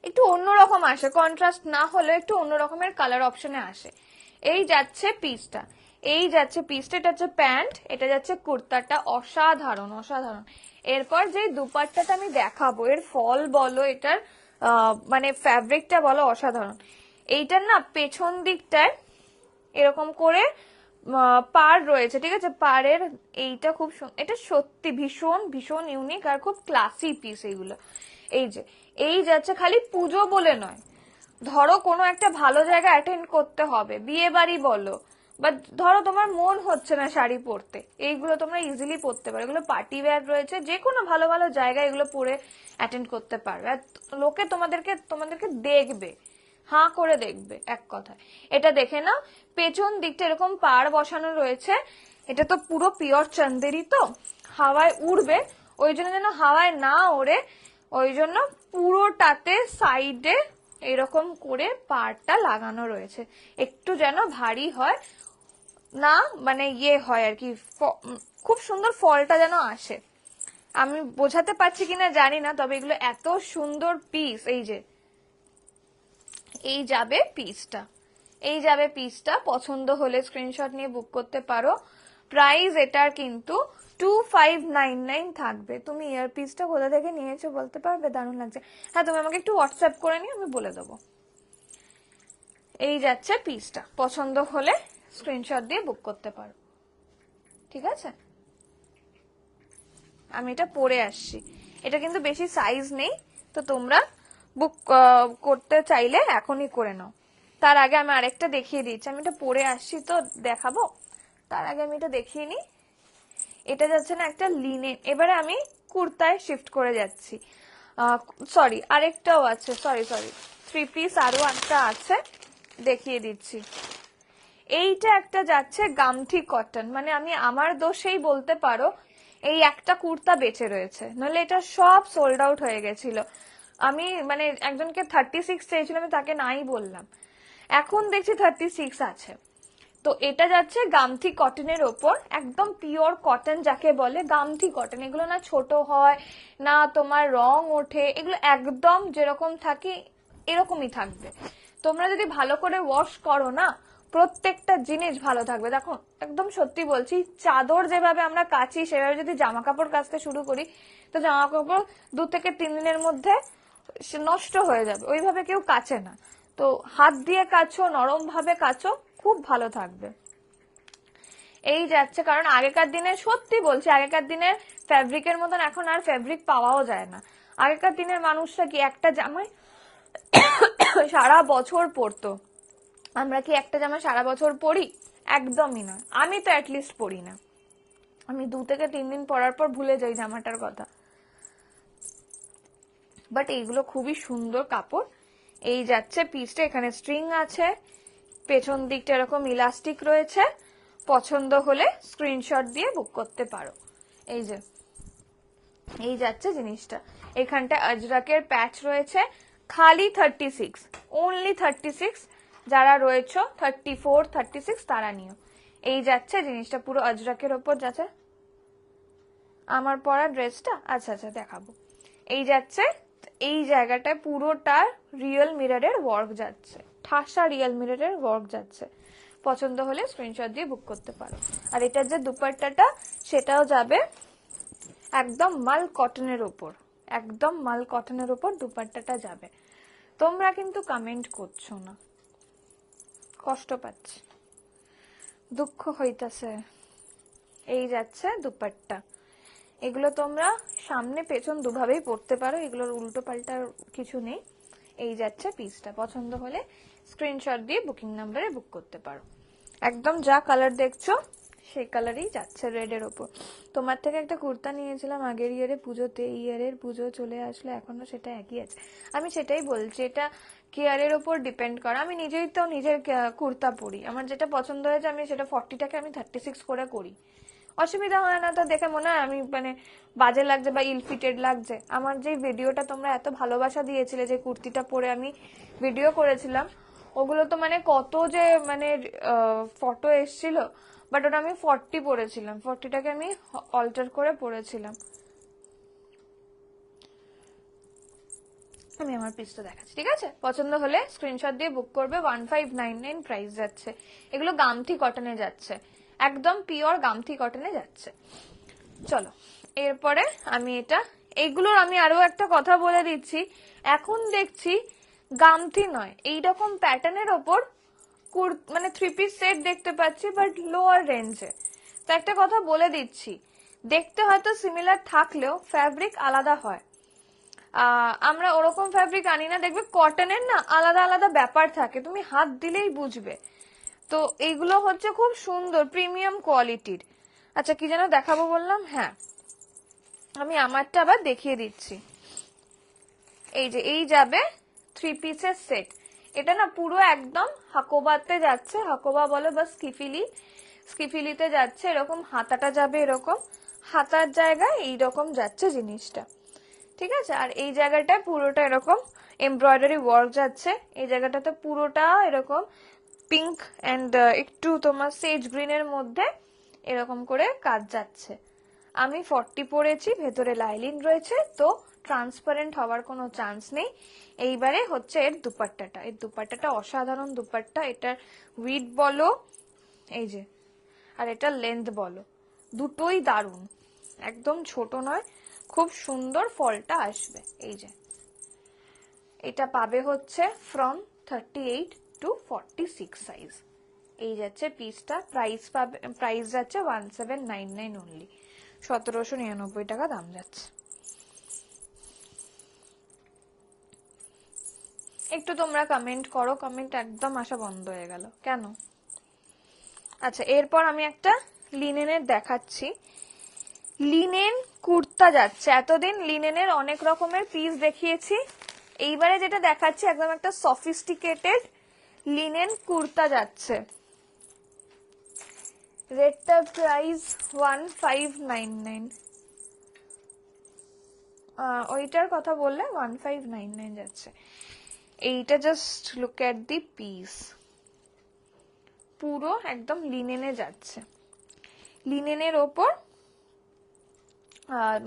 একটু অন্যরকম আসে, কন্ট্রাস্ট না হলে একটু অন্য রকমের কালার অপশনে আসে। এই যাচ্ছে পিসটা, এই যাচ্ছে পিসটা, এটা হচ্ছে প্যান্ট, এটা যাচ্ছে কুর্তাটা। অসাধারণ, অসাধারণ। এরপর যে দুপাট্টাটা আমি দেখাবো, এর ফল বলো, এটার মানে ফ্যাব্রিকটা বলো, অসাধারণ। এইটার না পেছন দিকটায় এরকম করে পার রয়েছে, ঠিক আছে? পাড়ের এইটা খুব, এটা সত্যি ভীষণ ভীষণ ইউনিক আর খুব ক্লাসি পিস এইগুলো। এই যে এই যাচ্ছে, খালি পুজো বলে নয়, ধরো কোনো একটা ভালো জায়গা অ্যাটেন্ড করতে হবে, বিয়ে বাড়ি বলো, বা ধরো তোমার মন হচ্ছে না শাড়ি পরতে, এইগুলো তোমরা ইজিলি পরতে পারো। এগুলো পার্টি ওয়্যার রয়েছে, যে কোনো ভালো ভালো জায়গায় এগুলো পরে অ্যাটেন্ড করতে পারবে। আর লোকে তোমাদেরকে দেখবে, হাঁ করে দেখবে এক কথায়। এটা দেখে নাও, পেছন দিকটা এরকম পাড় বসানো রয়েছে। এটা তো পুরো পিওর চন্দেরি, তো হাওয়ায় উড়বে, ওই জন্য যেন হাওয়ায় না ওড়ে ওই জন্য পুরোটাতে সাইডে এরকম করে পাড়টা লাগানো রয়েছে, একটু যেন ভারী হয় না, মানে ইয়ে হয় আর কি, খুব সুন্দর ফলটা যেন আসে। আমি বোঝাতে পারছি কিনা জানি না, তবে এগুলো এত সুন্দর পিস। এই যে এই যাবে পিসটা, এই যাবে পিসটা। পছন্দ হলে স্ক্রিনশট নিয়ে বুক করতে পারো। প্রাইস এটার কিন্তু 2599 থাকবে। তুমি ইয়ার পিসটা কোথা থেকে নিয়েছো বলতে পারবে? দারুণ লাগছে। হ্যাঁ, তুমি আমাকে একটু হোয়াটসঅ্যাপ করে নিও, আমি বলে দেবো। এই যাচ্ছে পিসটা, পছন্দ হলে স্ক্রিনশট দিয়ে বুক করতে পারো, ঠিক আছে? আমি এটা পরে আসছি, এটা কিন্তু বেশি সাইজ নেই, তো তোমরা বুক করতে চাইলে এখনই করে নাও। তার আগে আমি আরেকটা দেখিয়ে দিচ্ছি, আমি এটা পরে আসছি তো দেখাবো, তার আগে আমি এটা দেখিয়ে নিই। এটা যাচ্ছে না একটা লিনেন, এবারে আমি কুর্তায় শিফট করে যাচ্ছি। সরি, আরেকটাও আছে, সরি 3 পিস আরো একটা আছে, দেখিয়ে দিচ্ছি। এইটা একটা যাচ্ছে গামঠি কটন, মানে আমি আমার দোষেই বলতে পারো এই একটা কুর্তা বেঁচে রয়েছে, নাহলে এটা সব সোল্ড আউট হয়ে গেছিল। আমি মানে একজনকে 36 চেয়েছিলাম, আমি তাকে নাই বললাম, এখন দেখছি 36 আছে। তো এটা যাচ্ছে গামথি কটনের ওপর, একদম পিওর কটন যাকে বলে গামথি কটন। এগুলো না ছোট হয় না তোমার রং ওঠে, এগুলো একদম যেরকম থাকে এরকমই থাকবে। তোমরা যদি ভালো করে ওয়াশ করো না, প্রত্যেকটা জিনিস ভালো থাকবে। দেখো একদম সত্যি বলছি, চাদর যেভাবে আমরা কাচি সেভাবে যদি জামা কাপড় কাচতে শুরু করি তো জামা কাপড় 2 থেকে 3 দিনের মধ্যে নষ্ট হয়ে যাবে, ওইভাবে কেউ কাচে না। তো হাত দিয়ে কাচো, নরম ভাবে কাচো, খুব ভালো থাকবে। এই যাচ্ছে, কারণ আগেকার দিনে সত্যি বলছি, আগেকার দিনের ফ্যাব্রিকের মতন এখন আর ফ্যাব্রিক পাওয়াও যায় না। আগেকার দিনের মানুষরা কি একটা জামাই সারা বছর পরতো, আমরা কি একটা জামা সারা বছর পরি? একদমই না, আমি তো অ্যাটলিস্ট পরি না। আমি 2 থেকে 3 দিন পরার পর ভুলে যাই জামাটার কথা। বাট এইগুলো খুবই সুন্দর কাপড়। এই যাচ্ছে পিসটা, এখানে স্ট্রিং আছে, পেছন দিকটা এরকম ইলাস্টিক রয়েছে। পছন্দ হলে স্ক্রিনশট দিয়ে বুক করতে পারো। এই যে এই যাচ্ছে জিনিসটা, এখানটা আজরাকের প্যাচ রয়েছে, খালি 36, অনলি 36। যারা রয়েছে 34, 36 তারা নিও। এই যাচ্ছে জিনিসটা, পুরো আজরাকের ওপর যাচ্ছে। আমার পরা ড্রেসটা আচ্ছা আচ্ছা দেখাবো। এই যাচ্ছে, এই জায়গাটায় পুরোটা রিয়েল মিররের ওয়ার্ক যাচ্ছে, ঠাসা রিয়েল মিররের ওয়ার্ক যাচ্ছে। পছন্দ হলে স্ক্রিনশট দিয়ে বুক করতে পারো। আর এটার যে দুপাট্টাটা সেটাও যাবে একদম মাল কটনের উপর, একদম মাল কটনের উপর দুপাট্টাটা যাবে। তোমরা কিন্তু কমেন্ট করছো না, কষ্ট পাচ্ছি, দুঃখ হইতাছে। এই যাচ্ছে দুপাট্টা, এগুলো তোমরা সামনে পেছন দুভাবেই পরতে পারো, এগুলোর উল্টো পাল্টার কিছু নেই। এই যাচ্ছে পিসটা, পছন্দ হলে স্ক্রিনশট দিয়ে বুকিং নাম্বারে বুক করতে পারো। একদম যা কালার দেখছো সেই কালারই যাচ্ছে রেডের ওপর। তোমার থেকে একটা কুর্তা নিয়েছিলাম আগের ইয়ারে পুজোতে, এই ইয়ারের পুজো চলে আসলে এখনো সেটা একই আছে। আমি সেটাই বলছি, এটা কেয়ারের ওপর ডিপেন্ড করে। আমি নিজেই তো নিজের কুর্তা পরি, আমার যেটা পছন্দ হয়েছে আমি সেটা 40টাকে আমি 36 করে করি, অসুবিধা হয় না। তো দেখে মনে হয় আমি মানে বাজে লাগছে বা ইল ফিটেড লাগছে। আমার যে ভিডিওটা তোমরা এত ভালোবাসা দিয়েছিলে, যে কুর্তিটা পরে আমি ভিডিও করেছিলাম, ওগুলো তো মানে কত যে মানে ফটো এসছিল, বাট ওটা আমি 40 পরেছিলাম, 40টাকে আমি অল্টার করে পরেছিলাম। আমি আমার পিসটা দেখাচ্ছি, ঠিক আছে? পছন্দ হলে স্ক্রিনশট দিয়ে বুক করবে। 1599 প্রাইস যাচ্ছে। এগুলো গামথি কটনে যাচ্ছে, একদম পিওর গামথি কটনে যাচ্ছে। চলো এরপরে আমি এইগুলোর আমি আরো একটা কথা বলে দিচ্ছি, এখন দেখছি গামথি নয় এইরকম প্যাটার্নের ওপর মানে 3 পিস সেট দেখতে পাচ্ছি, বাট লোয়ার রেঞ্জে। তো একটা কথা বলে দিচ্ছি, দেখতে হয়তো সিমিলার থাকলেও ফ্যাব্রিক আলাদা হয়। আমরা ওরকম ফ্যাব্রিক আনি না, দেখবে কটনের না আলাদা আলাদা ব্যাপার থাকে, তুমি হাত দিলেই বুঝবে। তো এইগুলো হচ্ছে খুব সুন্দর প্রিমিয়াম কোয়ালিটির। আচ্ছা কি যেন দেখাবো বললাম, হ্যাঁ আমি আমারটা আবার দেখিয়ে দিচ্ছি। এই যে এই যাবে 3 পিসের সেট, এটা না পুরো একদম হাকোবাতে যাচ্ছে, হাকোবা বলে বা স্কিফিলিতে যাচ্ছে। এরকম হাতাটা যাবে, এরকম হাতার জায়গায় এইরকম যাচ্ছে জিনিসটা, ঠিক আছে? আর এই জায়গাটা পুরোটা এরকম এমব্রয়ডারি ওয়ার্ক যাচ্ছে, এই জায়গাটাতে পুরোটা এরকম পিঙ্ক এন্ড একটু তোমার সেজ গ্রিনের মধ্যে এরকম করে কাজ যাচ্ছে। আমি 40 পরেছি, ভেতরে লাইলিন রয়েছে, তো ট্রান্সপারেন্ট হওয়ার কোনো চান্স নেই। এইবারে হচ্ছে এর দুপাট্টাটা, এর দুপাট্টাটা অসাধারণ দুপাট্টা, এটার উইড বলো এই যে, আর এটা লেন্থ বলো, দুটোই দারুণ, একদম ছোট নয়, খুব সুন্দর ফলটা আসবে। এই যে এটা পাবে হচ্ছে ফ্রম 38 to 46 সাইজ। এই যাচ্ছে পিসটা, প্রাইস যাচ্ছে 1799 অনলি, 1799 টাকা দাম যাচ্ছে। একটু তোমরা কমেন্ট করো, কমেন্ট একদম আসা বন্ধ হয়ে গেল কেন? আচ্ছা এরপর আমি একটা লিনেনের দেখাচ্ছি, লিনেন কুর্তা যাচ্ছে। এতদিন লিনেনের অনেক রকমের পিস দেখিয়েছি, এইবারে যেটা দেখাচ্ছি একদম একটা সফিস্টিকেটেড লিনেন কুর্তা যাচ্ছে। রেটটা প্রাইস 1599, ওইটার কথা বললে 1599 যাচ্ছে। এইটা just look at the piece, পুরো একদম লিনেনে যাচ্ছে, লিনেনের ওপর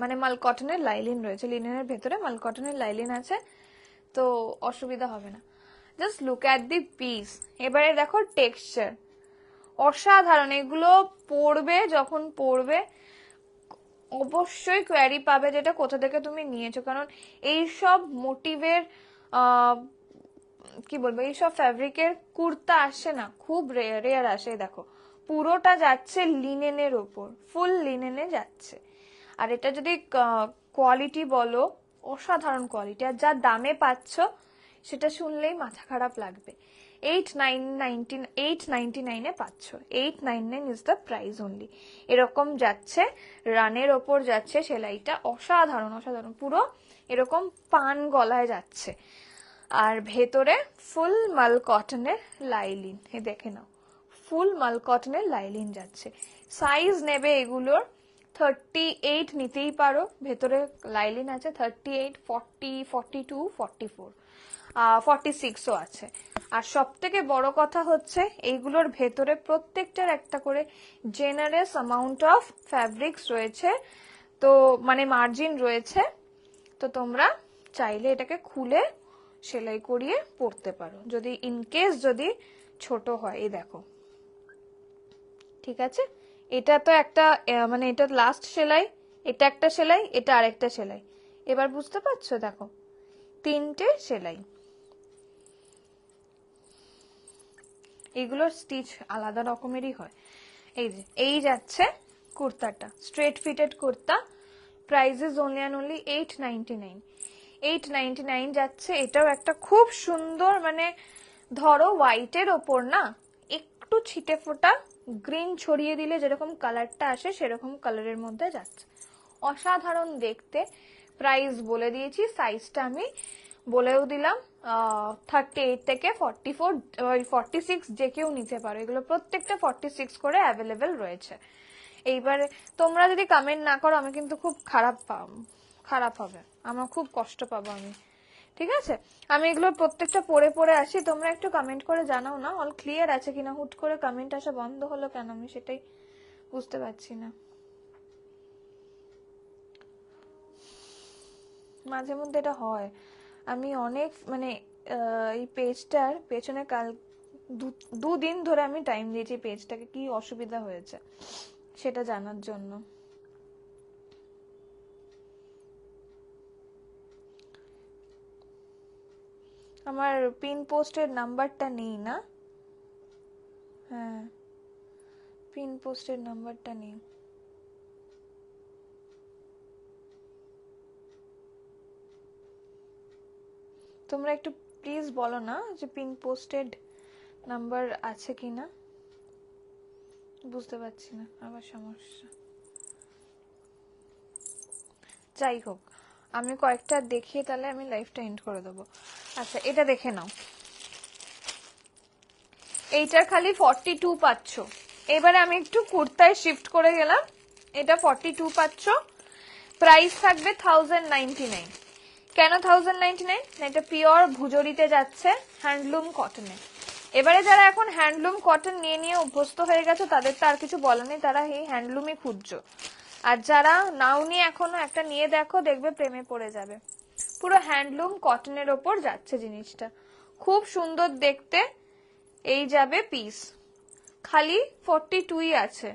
মানে মাল কটনের লাইলিন রয়েছে, লিনেনের ভেতরে মাল কটনের লাইলিন আছে, তো অসুবিধা হবে না। Just look at the piece. এবারে দেখো টেক্সচার, অসাধারণ। এগুলো পরবে, যখন পরবে অবশ্যই কোয়ারি পাবে যেটা কোথা থেকে তুমি নিয়েছো, কারণ এইসব মোটিভের কি বলবো, এইসব ফ্যাব্রিকের কুর্তা আসে না, খুব রেয়ার আসে। দেখো পুরোটা যাচ্ছে লিনেনের ওপর, ফুল লিনেনে যাচ্ছে। আর এটা যদি কোয়ালিটি বলো, অসাধারণ কোয়ালিটি। আর যা দামে পাচ্ছ সেটা শুনলেই মাথা খারাপ লাগবে। 899 পাচ্ছ, 899 ইজ দ্য প্রাইস অনলি। এরকম যাচ্ছে, রানের ওপর যাচ্ছে সেলাইটা, অসাধারণ অসাধারণ, পুরো এরকম পান গলায় যাচ্ছে। আর ভেতরে ফুল মাল কটনের লাইলিন, এ দেখে নাও, ফুল মাল কটনের লাইলিন যাচ্ছে। সাইজ নেবে এগুলোর 38 নিতেই পারো, ভেতরে লাইলিন আছে 38, 40, 42, 44, 46ও আছে। আর সব থেকে বড় কথা হচ্ছে এইগুলোর ভেতরে প্রত্যেকটার একটা করে জেনারেস অ্যামাউন্ট অফ ফ্যাব্রিক্স রয়েছে, তো মানে মার্জিন রয়েছে, তো তোমরা চাইলে এটাকে খুলে সেলাই করিয়ে পরতে পারো, যদি ইনকেস যদি ছোট হয়। এই দেখো, ঠিক আছে, এটা তো একটা মানে এটা লাস্ট সেলাই, এটা একটা সেলাই, এটা আরেকটা সেলাই। এবার বুঝতে পারছো? দেখো তিনটে সেলাই, এগুলোর স্টিচ আলাদা রকমেরই হয়। এই যে এই যাচ্ছে কুর্তাটা, straight fitted kurta, price is only and only 899, 899 যাচ্ছে। এটাও একটা খুব সুন্দর, মানে ধরো হোয়াইটের ওপর না একটু ছিটে ফোটা গ্রিন ছড়িয়ে দিলে যেরকম কালারটা আসে সেরকম কালারের মধ্যে যাচ্ছে, অসাধারণ দেখতে। প্রাইস বলে দিয়েছি, সাইজটা আমি বলেও দিলাম, 38 থেকে 44, 46 যে কেউ নিতে পারো। এগুলো প্রত্যেকটা 46 করে অ্যাভেলেবেল রয়েছে। এইবারে তোমরা যদি কমেন্ট না করো আমি কিন্তু খুব খারাপ হবে, আমার খুব কষ্ট পাবো আমি, ঠিক আছে? আমি এগুলো প্রত্যেকটা পড়ে পড়ে আসি, তোমরা একটু কমেন্ট করে জানাও না অল ক্লিয়ার আছে কিনা। হুট করে কমেন্ট আসা বন্ধ হলো কেন, আমি সেটাই বুঝতে পারছি না। মাঝে মধ্যে এটা হয়, আমি অনেক মানে এই পেজটার পেছনে কাল দুদিন ধরে আমি টাইম দিয়েছি পেজটাকে, কি অসুবিধা হয়েছে সেটা জানার জন্য। আমার পিন পোস্টের নাম্বারটা নেই না, হ্যাঁ পিন পোস্টের নাম্বারটা নেই। তোমরা একটু প্লিজ বলো না যে পিন পোস্টেড নাম্বার আছে কিনা, বুঝতে পারছি না, আবার সমস্যা। যাই হোক, আমি কয়েকটা দেখিয়ে তাহলে আমি লাইভটা এন্ড করে দেবো। আচ্ছা এটা দেখে নাও, এইটার খালি 42 পাচ্ছ। এবারে আমি একটু কুর্তায় শিফট করে গেলাম, এটা 42 পাচ্ছ, প্রাইস থাকবে 1099। কেন 1099? এটা পিওর ভুজরিতে যাচ্ছে, হ্যান্ডলুম কটনে। এবারে যারা এখন হ্যান্ডলুম কটন নিয়ে নিয়ে অভ্যস্ত হয়ে গেছে তাদের তো আর কিছু বলার নেই, তারা এই হ্যান্ডলুমই খুঁজছো। আর যারা নাও নিয়ে এখনো একটা নিয়ে দেখো, দেখবে প্রেমে পড়ে যাবে। পুরো হ্যান্ডলুম কটনের ওপর যাচ্ছে জিনিসটা, খুব সুন্দর দেখতে। এই যাবে পিস, খালি 42ই আছে,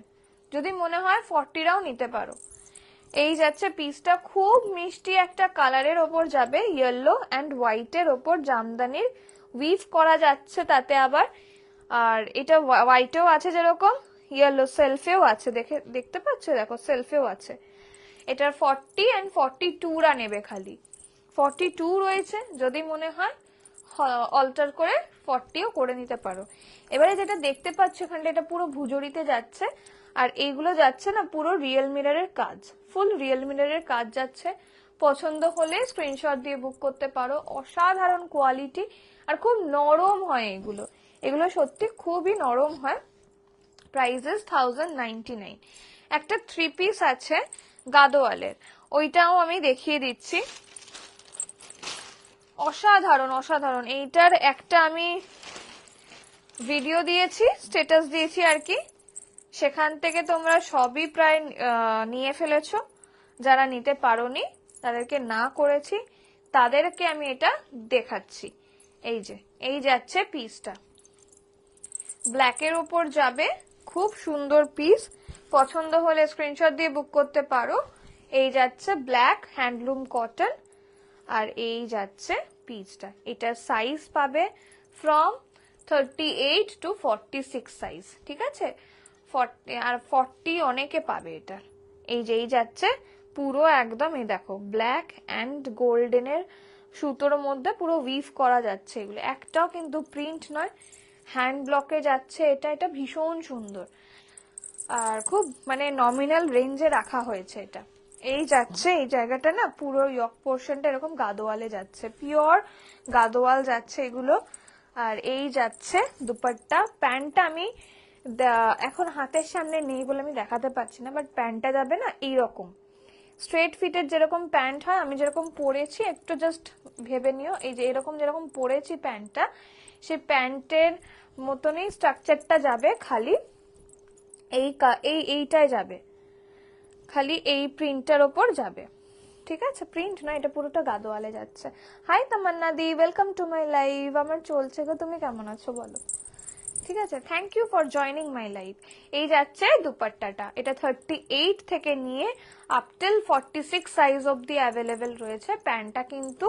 যদি মনে হয় 40রাও নিতে পারো। এই যাচ্ছে পিসটা, খুব মিষ্টি একটা কালারের ওপর যাবে, ইয়েলো অ্যান্ড হোয়াইটের ওপর জামদানির উইভ করা যাচ্ছে তাতে আবার। আর এটা হোয়াইটেও আছে যেরকম, ইয়েলো সেলফেও আছে, দেখতে পাচ্ছ, দেখো সেলফেও আছে। এটার 40 অ্যান্ড 42রা নেবে, খালি 42 রয়েছে, যদি মনে হয় অল্টার করে 40ও করে নিতে পারো। এবারে যেটা দেখতে পাচ্ছ এখানটা, এটা পুরো ভুজরিতে যাচ্ছে, আর এইগুলো যাচ্ছে না পুরো রিয়েল মিররের কাজ, ফুল রিয়েল মিররের কাজ যাচ্ছে। পছন্দ হলে স্ক্রিনশট দিয়ে বুক করতে পারো, অসাধারণ কোয়ালিটি, আর খুব নরম হয় এগুলো, এগুলো সত্যি খুবই নরম হয়। Price is 1099। একটা 3 পিস আছে গাদোয়ালের, ওইটাও আমি দেখিয়ে দিচ্ছি, অসাধারণ অসাধারণ। এইটার একটা আমি ভিডিও দিয়েছি, স্ট্যাটাস দিয়েছি আর কি, সেখান থেকে তোমরা সবই প্রায় নিয়ে ফেলেছো। যারা নিতে পারোনি, তাদেরকে না করেছি, তাদেরকে আমি এটা দেখাচ্ছি। এই যে এই যাচ্ছে পিসটা, ব্ল্যাকের উপর যাবে, খুব সুন্দর পিস। পছন্দ হলে স্ক্রিনশট দিয়ে বুক করতে পারো। এই যাচ্ছে ব্ল্যাক হ্যান্ডলুম কটন, আর এই যাচ্ছে পিসটা। এটার সাইজ পাবে ফ্রম 38 to 46 সাইজ, ঠিক আছে? 40 আর 40 অনেকে পাবে এটা। এই যে এই যাচ্ছে পুরো একদম, এই দেখো ব্ল্যাক অ্যান্ড গোল্ডেনের সুতোর মধ্যে পুরো উইভ করা যাচ্ছে। এগুলো একটাও কিন্তু প্রিন্ট নয়, হ্যান্ড ব্লকে যাচ্ছে। এটা এটা ভীষণ সুন্দর, আর খুব মানে নমিনাল রেঞ্জে রাখা হয়েছে এটা। এই যাচ্ছে এই জায়গাটা না, পুরো ইয়ক পোর্শনটা এরকম গাদোয়ালে যাচ্ছে, পিওর গাদোয়াল যাচ্ছে এগুলো। আর এই যাচ্ছে দুপাট্টা। প্যান্টটা আমি এখন হাতের সামনে নেই বলে আমি দেখাতে পারছি না, বাট প্যান্টটা যাবে না এইরকম স্ট্রেট ফিটের যেরকম প্যান্ট হয়, আমি যেরকম পরেছি একটু জাস্ট ভেবে নিও। এই যে এরকম যেরকম পরেছি প্যান্টটা, সেই প্যান্টের মতনই স্ট্রাকচারটা যাবে, খালি এইটাই যাবে, খালি এই প্রিন্টটার ওপর যাবে, ঠিক আছে? প্রিন্ট না, এটা পুরোটা গাদোয়ালে যাচ্ছে। হাই তামান্না দি, ওয়েলকাম টু মাই লাইভ। আমার চলছে গো, তুমি কেমন আছো বলো? ঠিক আছে, thank you for joining my live. এই যাচ্ছে দুপাট্টাটা, এটা 38 থেকে নিয়ে আপ টিল 46 সাইজ অবধি অ্যাভেলেবেল রয়েছে। প্যান্টটা কিন্তু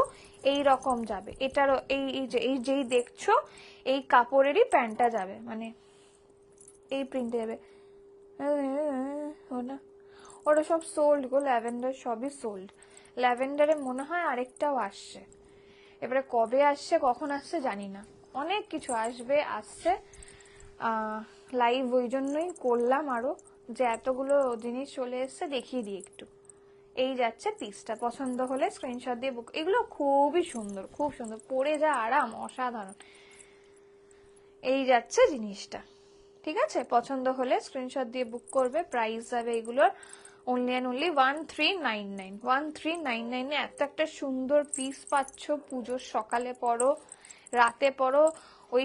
এই রকম যাবে, এটারও এই যেই দেখছো এই কাপড়েরই প্যান্টটা যাবে, মানে এই প্রিন্টে যাবে। ওটা ওটা সব সোল্ড গো, ল্যাভেন্ডার সবই সোল্ড। ল্যাভেন্ডারে মনে হয় আরেকটাও আসছে, এবারে কবে আসছে কখন আসছে জানি না। অনেক কিছু আসবে, আসছে। লাইভ ওই জন্যই করলাম আরো, যে এতগুলো জিনিস চলে এসছে দেখিয়ে দিই একটু। এই যাচ্ছে পিসটা, পছন্দ হলে স্ক্রিনশট দিয়ে বুক। এগুলো খুবই সুন্দর, খুব সুন্দর, পরে যা আরাম, অসাধারণ। এই যাচ্ছে জিনিসটা, ঠিক আছে? পছন্দ হলে স্ক্রিনশট দিয়ে বুক করবে। প্রাইস যাবে এগুলোর অনলি অ্যান্ড অনলি 1399। 1399 এত একটা সুন্দর পিস পাচ্ছ। পুজোর সকালে পরো, রাতে পরো, ওই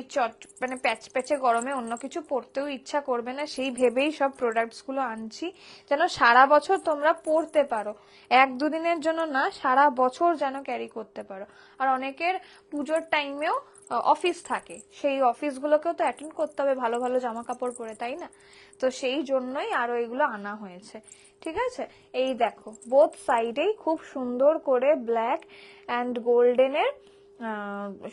মানে প্যাচ প্যাচে গরমে অন্য কিছু পরতেও ইচ্ছা করবে না, সেই ভেবেই সব প্রোডাক্টস গুলো আনছি, যেন সারা বছর তোমরা পরতে পারো। এক দুদিনের জন্য না, সারা বছর যেন ক্যারি করতে পারো। আর অনেকের পুজোর টাইমেও অফিস থাকে, সেই অফিসগুলোকেও তো অ্যাটেন্ড করতে হবে ভালো ভালো জামা কাপড় পরে, তাই না? তো সেই জন্যই আরো এগুলো আনা হয়েছে, ঠিক আছে? এই দেখো বোথ সাইডেই খুব সুন্দর করে ব্ল্যাক অ্যান্ড গোল্ডেনের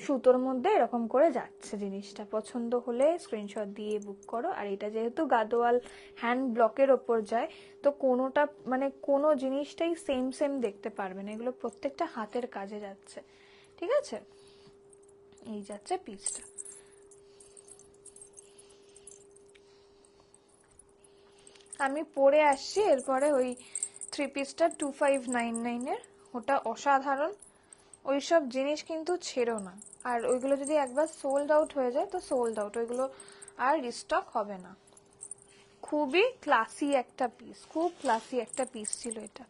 সুতোর মধ্যে এরকম করে যাচ্ছে জিনিসটা। পছন্দ হলে স্ক্রিনশট দিয়ে বুক করো। আর এটা যেহেতু গাদোয়াল হ্যান্ড ব্লকের ওপর যায়, তো কোনোটা মানে কোনো জিনিসটাই সেম সেম দেখতে পারবে না, এগুলো প্রত্যেকটা হাতের কাজে যাচ্ছে, ঠিক আছে? এই যাচ্ছে পিসটা। আমি পরে আসছি এরপরে ওই থ্রি পিসটা 2599-এর, ওটা অসাধারণ। ওইসব জিনিস কিন্তু ছেড়ো না। আর ওইগুলো যদি একবার সোল্ড আউট হয়ে যায় তো সোল্ড আউট, ওইগুলো আর রিস্টক হবে না। খুবই ক্লাসি একটা পিস, খুব ক্লাসি একটা পিস ছিল এটা।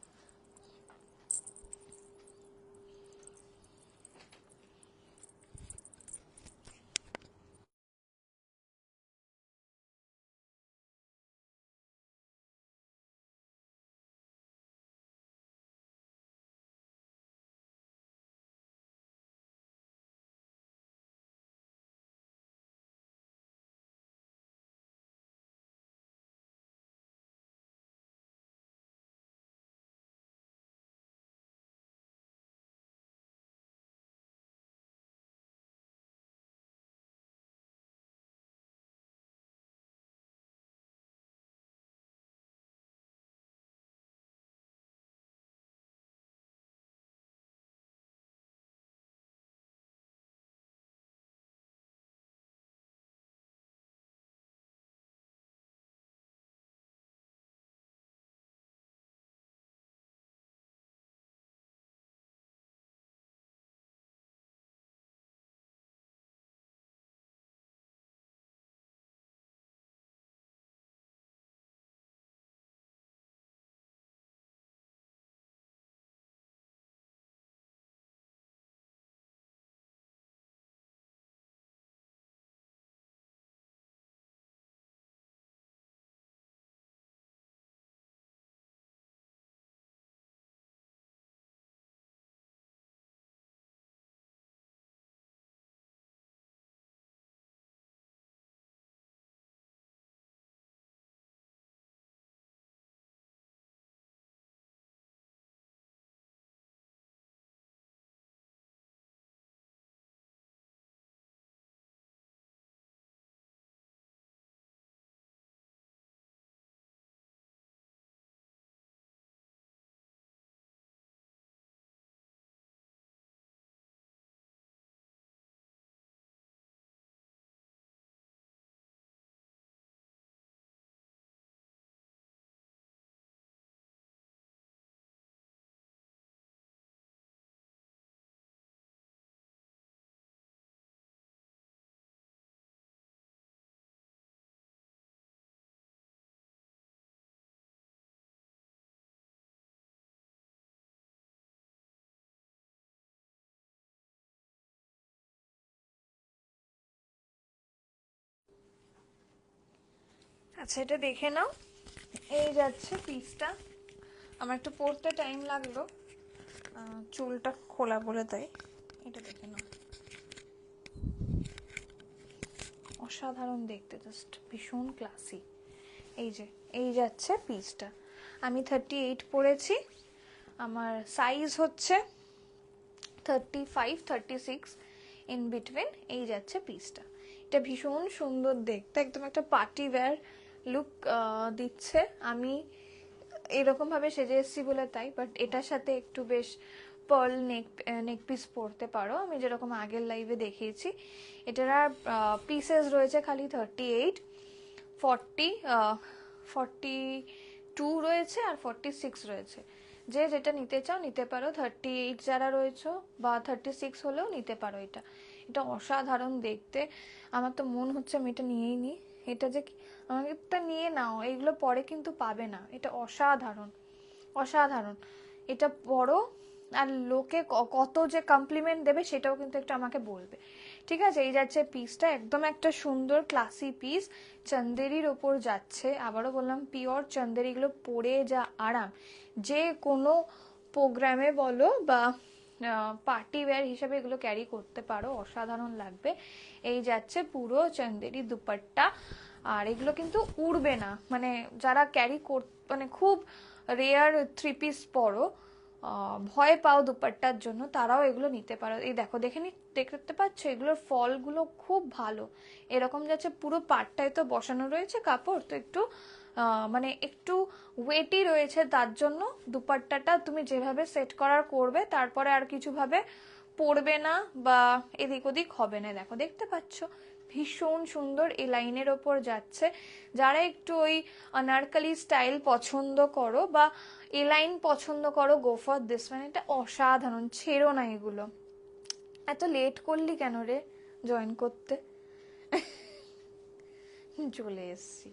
আচ্ছা এটা দেখে নাও, এই যাচ্ছে পিসটা। আমার একটু পরতে টাইম লাগলো, চুলটা খোলা বলে তাই। এটা দেখে নাও, অসাধারণ দেখতে, জাস্ট ভীষণ ক্লাসি। এই যে এই যাচ্ছে পিসটা। আমি 38 পরেছি, আমার সাইজ হচ্ছে 35 36 ইন বিটুইন। এই যাচ্ছে পিসটা। এটা ভীষণ সুন্দর দেখতে, একদম একটা পার্টি ওয়্যার লুক দিচ্ছে। আমি এরকম ভাবে সেজে এসেছি বলে তাই, বাট এটার সাথে একটু বেশ পার্ল নেক পিস পরতে পারো, আমি যেরকম আগের লাইভে দেখিয়েছি। এটার আর পিসেস রয়েছে খালি 38, 40, 42 রয়েছে আর 46 রয়েছে। যে যেটা নিতে চাও নিতে পারো, 38 যারা রয়েছে বা 36 হলেও নিতে পারো। এটা এটা অসাধারণ দেখতে। আমার তো মন হচ্ছে আমি এটা নিয়েই নিই। এটা যে আমাকে একটা নিয়ে নাও, এগুলো পরে কিন্তু পাবে না। এটা অসাধারণ অসাধারণ। এটা পরো, আর লোকে কত যে কমপ্লিমেন্ট দেবে সেটাও কিন্তু একটু আমাকে বলবে, ঠিক আছে? এই যাচ্ছে পিসটা, একদম একটা সুন্দর ক্লাসি পিস, চন্দেরির ওপর যাচ্ছে। আবারও বললাম পিওর চন্দেরি, এগুলো পরে যা আরাম, যে কোনো প্রোগ্রামে বলো বা পার্টি ওয়্যার হিসেবে এগুলো ক্যারি করতে পারো, অসাধারণ লাগবে। এই যাচ্ছে পুরো চন্দেরি দুপাট্টা, আর এগুলো কিন্তু উড়বে না, মানে যারা ক্যারি মানে খুব রেয়ার থ্রি পিস পরো, ভয় পাও দুপাট্টার জন্য, তারাও এগুলো নিতে পারো। এই দেখো, দেখতে পাচ্ছ এগুলোর ফলগুলো খুব ভালো। এরকম যাচ্ছে পুরো পাটটায় তো বসানো রয়েছে কাপড়, তো একটু মানে একটু ওয়েটি রয়েছে, তার জন্য দুপাট্টাটা তুমি যেভাবে সেট করার করবে, তারপরে আর কিছু ভাবে পড়বে না বা এদিক ওদিক হবে না। দেখো, দেখতে পাচ্ছ ভীষণ সুন্দর এই লাইনের ওপর যাচ্ছে। যারা একটু ওই আনারকলি স্টাইল পছন্দ করো বা এ লাইন পছন্দ করো, গো ফর দিস ওয়ান। এটা অসাধারণ, ছেড়ো না এগুলো। এত লেট করলি কেন রে জয়েন করতে? চলে এসছি।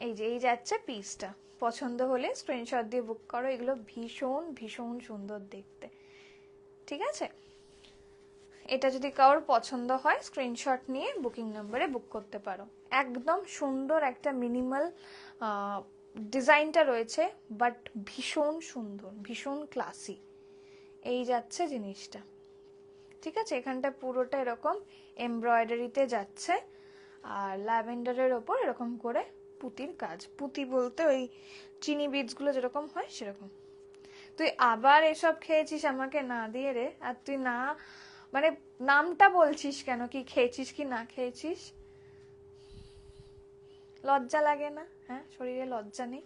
এই যে এই যাচ্ছে পিসটা, পছন্দ হলে স্ক্রিনশট দিয়ে বুক করো। এগুলো ভীষণ ভীষণ সুন্দর দেখতে, ঠিক আছে? এটা যদি কারোর পছন্দ হয় স্ক্রিনশট নিয়ে বুকিং নাম্বারে বুক করতে পারো। একদম সুন্দর একটা মিনিমাল ডিজাইনটা রয়েছে, বাট ভীষণ সুন্দর, ভীষণ ক্লাসি। এই যাচ্ছে জিনিসটা, ঠিক আছে? এখানটা পুরোটা এরকম এমব্রয়ডারিতে যাচ্ছে, আর ল্যাভেন্ডারের ওপর এরকম করে পুঁতির কাজ। পুঁতি বলতে ওই চিনি বিটসগুলো যেরকম হয় সেরকম। তুই আবার এসব খেয়েছিস আমাকে না দিয়ে রে, আর তুই না মানে নামটা বলছিস কেন? কি খেয়েছিস কি না খেয়েছিস? লজ্জা লাগে না? হ্যাঁ, শরীরে লজ্জা নেই?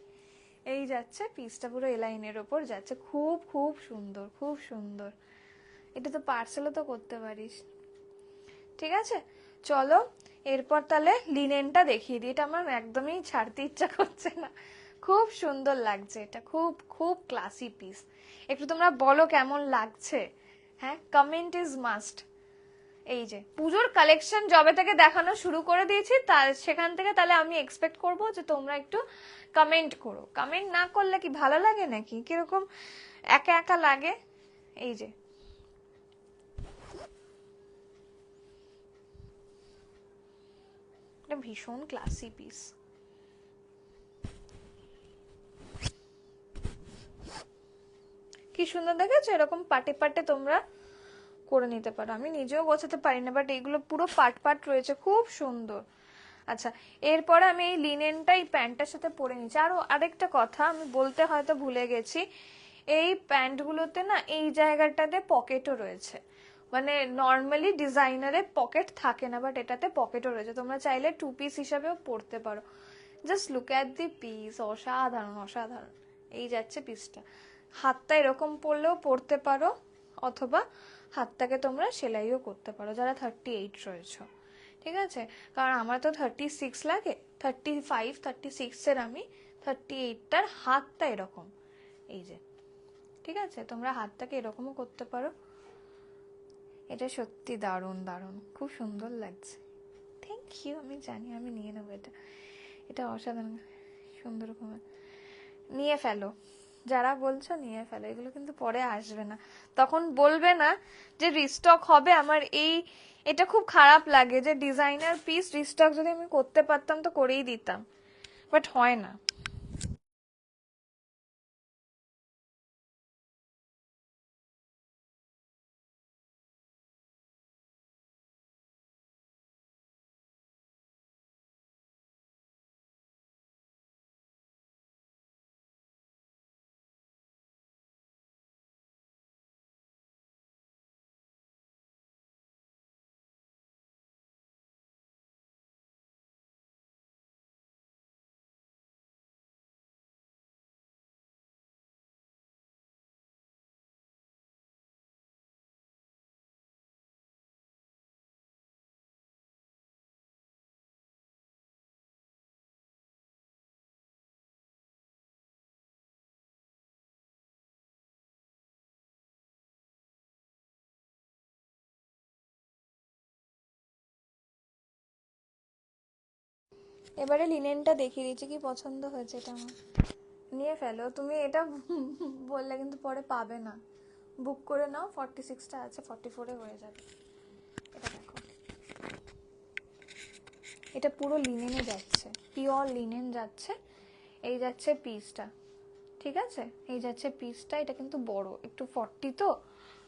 এই যাচ্ছে পিসটা পুরো এলাইনের ওপর যাচ্ছে, খুব খুব সুন্দর, খুব সুন্দর। এটা তো পার্সেলও তো করতে পারিস, ঠিক আছে? চলো এরপর তাহলে লিনেনটা দেখিয়ে দিই। এটা আমার একদমই ছাড়তে ইচ্ছা করছে না, খুব সুন্দর লাগছে। এটা খুব খুব ক্লাসি পিস। একটু তোমরা বলো কেমন লাগছে, হ্যাঁ? Comment is must. এই যে পুজোর কালেকশন জবে থেকে দেখানো শুরু করে দিয়েছি, সেখান থেকে তাহলে আমি এক্সপেক্ট করব যে তোমরা একটু কমেন্ট করো। কমেন্ট না করলে কি ভালো লাগে নাকি? কিরকম একা একা লাগে। এই যে এটা ভীষণ ক্লাসি পিস, কি সুন্দর দেখেছো? এরকম পাটে পাটে তোমরা করে নিতে পারো। আমি নিজেও গোছাতে পারি না, বাট এইগুলো পুরো পাট পাট রয়েছে, খুব সুন্দর। আচ্ছা, এরপরে আমি এই লিনেনটা এই প্যান্টটার সাথে পরে নিচ্ছি। আরো আরেকটা কথা আমি বলতে হয়তো ভুলে গেছি, এই প্যান্টগুলোতে না এই জায়গাটাতে পকেটও রয়েছে। মানে নর্মালি ডিজাইনারে পকেট থাকে না, বাট এটাতে পকেটও রয়েছে। তোমরা চাইলে টু পিস হিসাবেও পরতে পারো। Just look at the piece, অসাধারণ অসাধারণ। এই যাচ্ছে পিসটা, হাতটা এরকম পরলেও পরতে পারো, অথবা হাতটাকে তোমরা সেলাইও করতে পারো যারা 38 রয়েছে, ঠিক আছে? কারণ আমার তো 36 লাগে, 35 36 এর আমি 38টার হাতটা এরকম। এই যে, ঠিক আছে? তোমরা হাতটাকে এরকমও করতে পারো। এটা সত্যি দারুণ দারুণ, খুব সুন্দর লাগছে। থ্যাংক ইউ, আমি জানি আমি নিয়ে নেবো এটা। এটা অসাধারণ সুন্দর, নিয়ে ফেলো। যারা বলছো নিয়ে ফেলো, এগুলো কিন্তু পরে আসবে না, তখন বলবে না যে রিস্টক হবে। আমার এটা খুব খারাপ লাগে যে ডিজাইনার পিস রিস্টক যদি আমি করতে পারতাম তো করেই দিতাম। বাট হয় না। এবারে লিনেনটা দেখিয়ে দিচ্ছি, কি পছন্দ হয়েছে এটা আমার। নিয়ে ফেলো তুমি, এটা বললে কিন্তু পরে পাবে না। বুক করে নাও, 46টা আছে, 44-এ হয়ে যাবে। এটা দেখো, এটা পুরো লিনেনে যাচ্ছে, পিওর লিনেন যাচ্ছে। এই যাচ্ছে পিসটা, ঠিক আছে, এই যাচ্ছে পিসটা। এটা কিন্তু বড় একটু, 40 তো,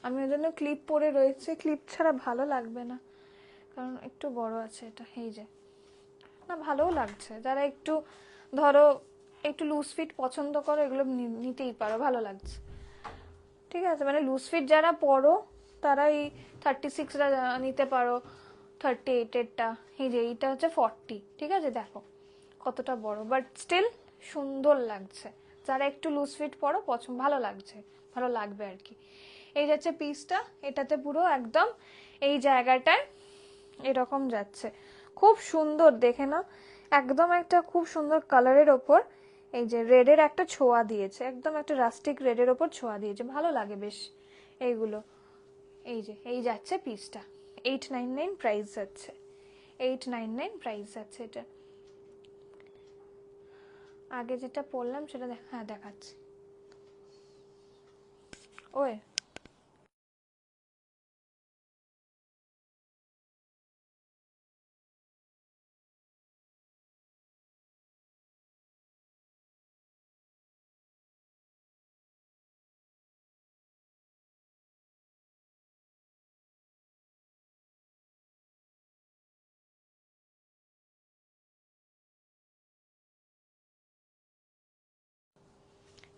আমি ওই জন্য ক্লিপ পরে রয়েছে, ক্লিপ ছাড়া ভালো লাগবে না, কারণ একটু বড় আছে এটা। এই যে, না ভালোও লাগছে, যারা একটু ধরো একটু লুজ ফিট পছন্দ করো এগুলো নিতেই পারো, ভালো লাগছে, ঠিক আছে। মানে লুজ ফিট যারা পরো তারা এই 36টা নিতে পারো, 38-এরটা। এই যে এইটা হচ্ছে 40, ঠিক আছে, দেখো কতটা বড়, বাট স্টিল সুন্দর লাগছে। যারা একটু লুজ ফিট পরো পছন্দ, ভালো লাগছে, ভালো লাগবে আর কি। এই যাচ্ছে পিসটা, এটাতে পুরো একদম এই জায়গাটায় এরকম যাচ্ছে, খুব সুন্দর দেখে না, একদম একটা খুব সুন্দর কালারের ওপর এই যে রেডের একটা ছোঁয়া দিয়েছে, একদম একটা রাস্টিক রেডের ওপর ছোঁয়া দিয়েছে, ভালো লাগে বেশ এইগুলো। এই যে এই যাচ্ছে পিসটা, 899 প্রাইস যাচ্ছে, 899 প্রাইস যাচ্ছে এটা। আগে যেটা পড়লাম সেটা হ্যাঁ দেখাচ্ছি, ওই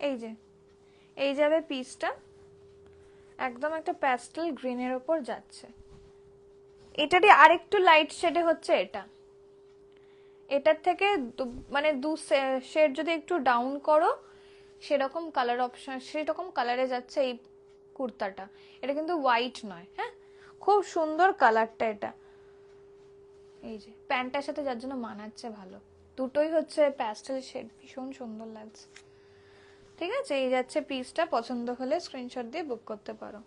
এই যে এই যাবে পিসটা, একদম একটা প্যাস্টেল গ্রিনের ওপর যাচ্ছে। এটারই আরেকটু লাইট শেডে হচ্ছে এটা, এটার থেকে মানে দু শেড যদি একটু ডাউন করো সেরকম কালার অপশন, সেরকম কালারে যাচ্ছে এই কুর্তাটা। এটা কিন্তু হোয়াইট নয়, হ্যাঁ, খুব সুন্দর কালারটা এটা। এই যে প্যান্টটার সাথে যার জন্য মানাচ্ছে ভালো, দুটোই হচ্ছে প্যাস্টেল শেড, ভীষণ সুন্দর লাগছে, ঠিক আছে। এই যাচ্ছে পিসটা, পছন্দ হলে স্ক্রিনশট দিয়ে বুক করতে পারো।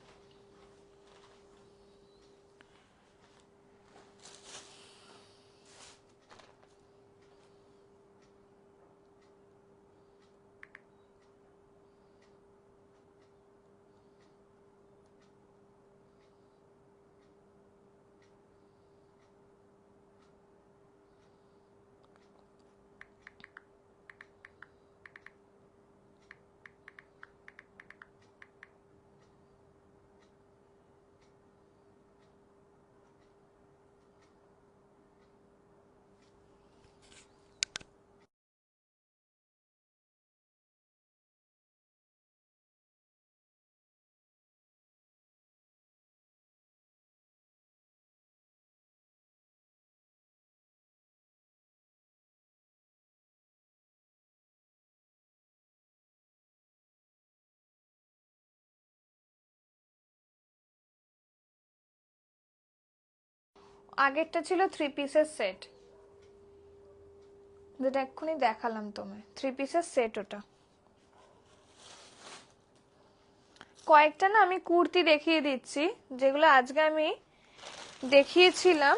আগেরটা ছিল 3 পিসের সেট, যেটা এক্ষুনি দেখালাম তোমায়, 3 পিসের সেট ওটা। কয়েকটা না আমি কুর্তি দেখিয়ে দিচ্ছি, যেগুলো আজকে আমি দেখিয়েছিলাম।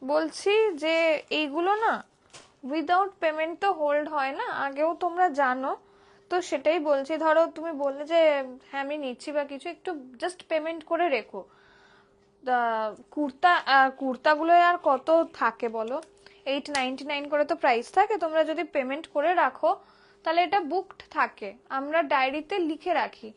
বলছি যে এইগুলো না উইদাউট পেমেন্ট তো হোল্ড হয় না, আগেও তোমরা জানো, তো সেটাই বলছি। ধরো তুমি বললে যে হ্যাঁ আমি নিচ্ছি বা কিছু, একটু জাস্ট পেমেন্ট করে রেখো, কুর্তাগুলো আর কত থাকে বলো, 899 করে তো প্রাইস থাকে। তোমরা যদি পেমেন্ট করে রাখো তাহলে এটা বুকড থাকে, আমরা ডায়েরিতে লিখে রাখি।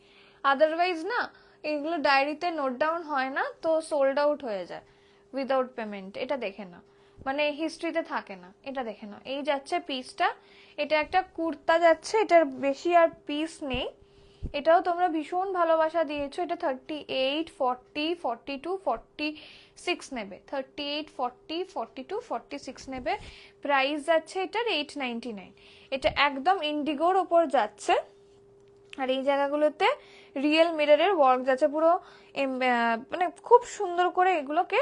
আদারওয়াইজ না, এগুলো ডায়েরিতে নোট ডাউন হয় না, তো সোল্ড আউট হয়ে যায় উইদাউট পেমেন্ট। এটা দেখে না, মানে হিস্ট্রিতে থাকে না। এটা দেখে না, এই যাচ্ছে পিসটা, এটা একটা কুর্তা যাচ্ছে, এটার বেশি আর পিস নেই। এটাও তোমরা ভীষণ ভালোবাসা দিয়েছো। এটা 38, 40, 42, 46 নেবে, 38, 40, 42, 46 নেবে। প্রাইস যাচ্ছে এটার 899। এটা একদম ইন্ডিগোর ওপর যাচ্ছে, আর এই জায়গাগুলোতে রিয়েল মিররের ওয়ার্ক যাচ্ছে পুরো, মানে খুব সুন্দর করে এগুলোকে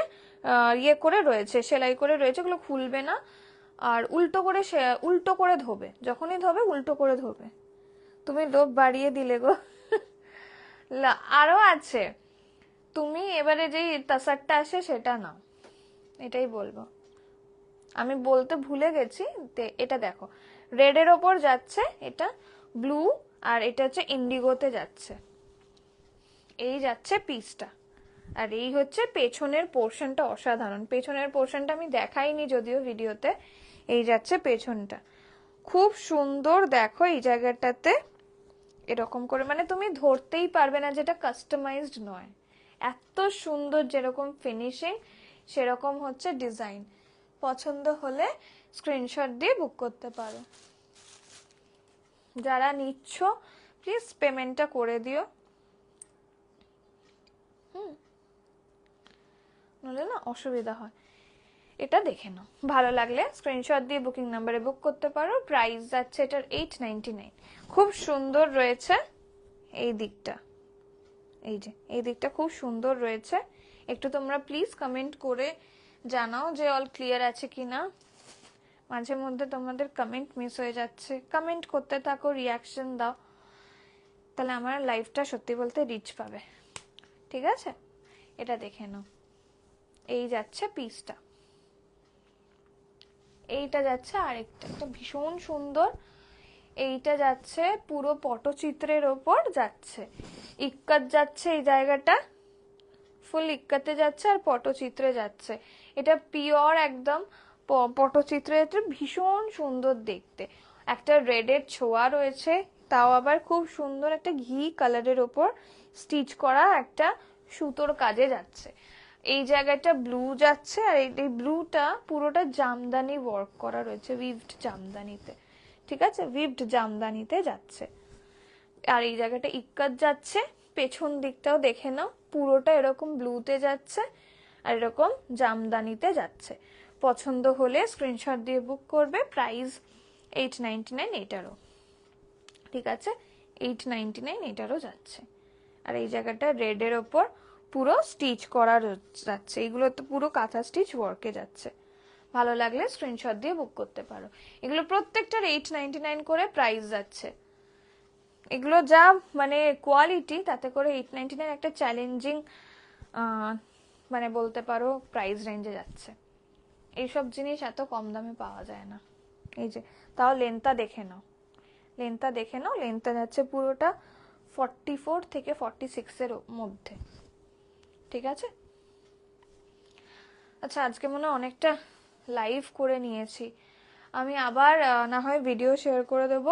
ইয়ে করে রয়েছে, সেলাই করে রয়েছে, এগুলো খুলবে না। আর উল্টো করে ধোবে, যখনই ধোবে উল্টো করে ধোবে। তুমি লোভ বাড়িয়ে দিলে গো। আরো আছে, তুমি এবারে যে তাসারটা আসে সেটা নাও, এটাই বলবো। আমি বলতে ভুলে গেছি, এটা দেখো রেডের ওপর যাচ্ছে, এটা ব্লু, আর এটা হচ্ছে ইন্ডিগোতে যাচ্ছে। এই যাচ্ছে পিসটা, আর এই হচ্ছে পেছনের পোর্শনটা, অসাধারণ। পেছনের পোর্শনটা আমি দেখাইনি যদিও ভিডিওতে। এই যাচ্ছে পেছনটা, খুব সুন্দর। দেখো এই জায়গাটাতে এরকম করে, মানে তুমি ধরতেই পারবে না যেটা কাস্টমাইজড নয়, এত সুন্দর। যেরকম ফিনিশিং সেরকম হচ্ছে ডিজাইন। পছন্দ হলে স্ক্রিনশট দিয়ে বুক করতে পারো। যারা নিচ্ছ প্লিজ পেমেন্টটা করে দিও, নইলে না অসুবিধা হয়। এটা দেখে নাও, ভালো লাগলে স্ক্রিনশট দিয়ে বুকিং নাম্বারে বুক করতে পারো। প্রাইস যাচ্ছে এটার 899। খুব সুন্দর রয়েছে এই দিকটা, এই যে এই দিকটা খুব সুন্দর রয়েছে। একটু তোমরা প্লিজ কমেন্ট করে জানাও যে অল ক্লিয়ার আছে কিনা। মাঝে মধ্যে তোমাদের কমেন্ট মিস হয়ে যাচ্ছে, কমেন্ট করতে থাকো, রিয়াকশন দাও, তাহলে আমার লাইফটা সত্যি বলতে রিচ পাবে। ঠিক আছে, এটা দেখে নাও। এই যাচ্ছে পিসটা, এইটা যাচ্ছে আরেকটা, এটা ভীষণ সুন্দর। এইটা যাচ্ছে পুরো পটচিত্রের ওপর যাচ্ছে, ইক্কাত যাচ্ছে এই জায়গাটা, ফুল ইক্কাতে যাচ্ছে আর পটচিত্রে যাচ্ছে। এটা পিওর একদম পটচিত্রে, ভীষণ সুন্দর দেখতে। একটা রেডের ছোঁয়া রয়েছে, তাও আবার খুব সুন্দর একটা ঘি কালারের ওপর স্টিচ করা একটা সুতোর কাজে যাচ্ছে। এই জায়গাটা ব্লু যাচ্ছে, আর এই ব্লুটা পুরোটা জামদানি ওয়ার্ক করা রয়েছে, উইভড জামদানিতে। ঠিক আছে, উইভড জামদানিতে যাচ্ছে। আর এই জায়গাটা ইক্কাত যাচ্ছে, পেছন দিকটাও দেখে নাও, পুরোটা এরকম ব্লুতে যাচ্ছে আর এরকম জামদানিতে যাচ্ছে। পছন্দ হলে স্ক্রিনশট দিয়ে বুক করবে। প্রাইস 899 এটারও। ঠিক আছে, 899 এটারও যাচ্ছে। আর এই জায়গাটা রেডের ওপর পুরো স্টিচ করা যাচ্ছে, এগুলো তো পুরো কাঁথা স্টিচ ওয়ার্কে যাচ্ছে। ভালো লাগলে স্ক্রিনশট দিয়ে বুক করতে পারো। এগুলো প্রত্যেকটার 899 করে প্রাইস যাচ্ছে। এগুলো যা মানে কোয়ালিটি, তাতে করে 899 একটা চ্যালেঞ্জিং মানে বলতে পারো প্রাইস রেঞ্জে যাচ্ছে। এইসব জিনিস এত কম দামে পাওয়া যায় না। এই যে, তাও লেন্থটা দেখে নাও, লেন্থটা দেখে নাও, লেন্থটা যাচ্ছে পুরোটা 44 থেকে 46 এর মধ্যে। ঠিক আছে, আচ্ছা আজকে মনে হয় অনেকটা লাইভ করে নিয়েছি। আমি আবার না হয় ভিডিও শেয়ার করে দেব,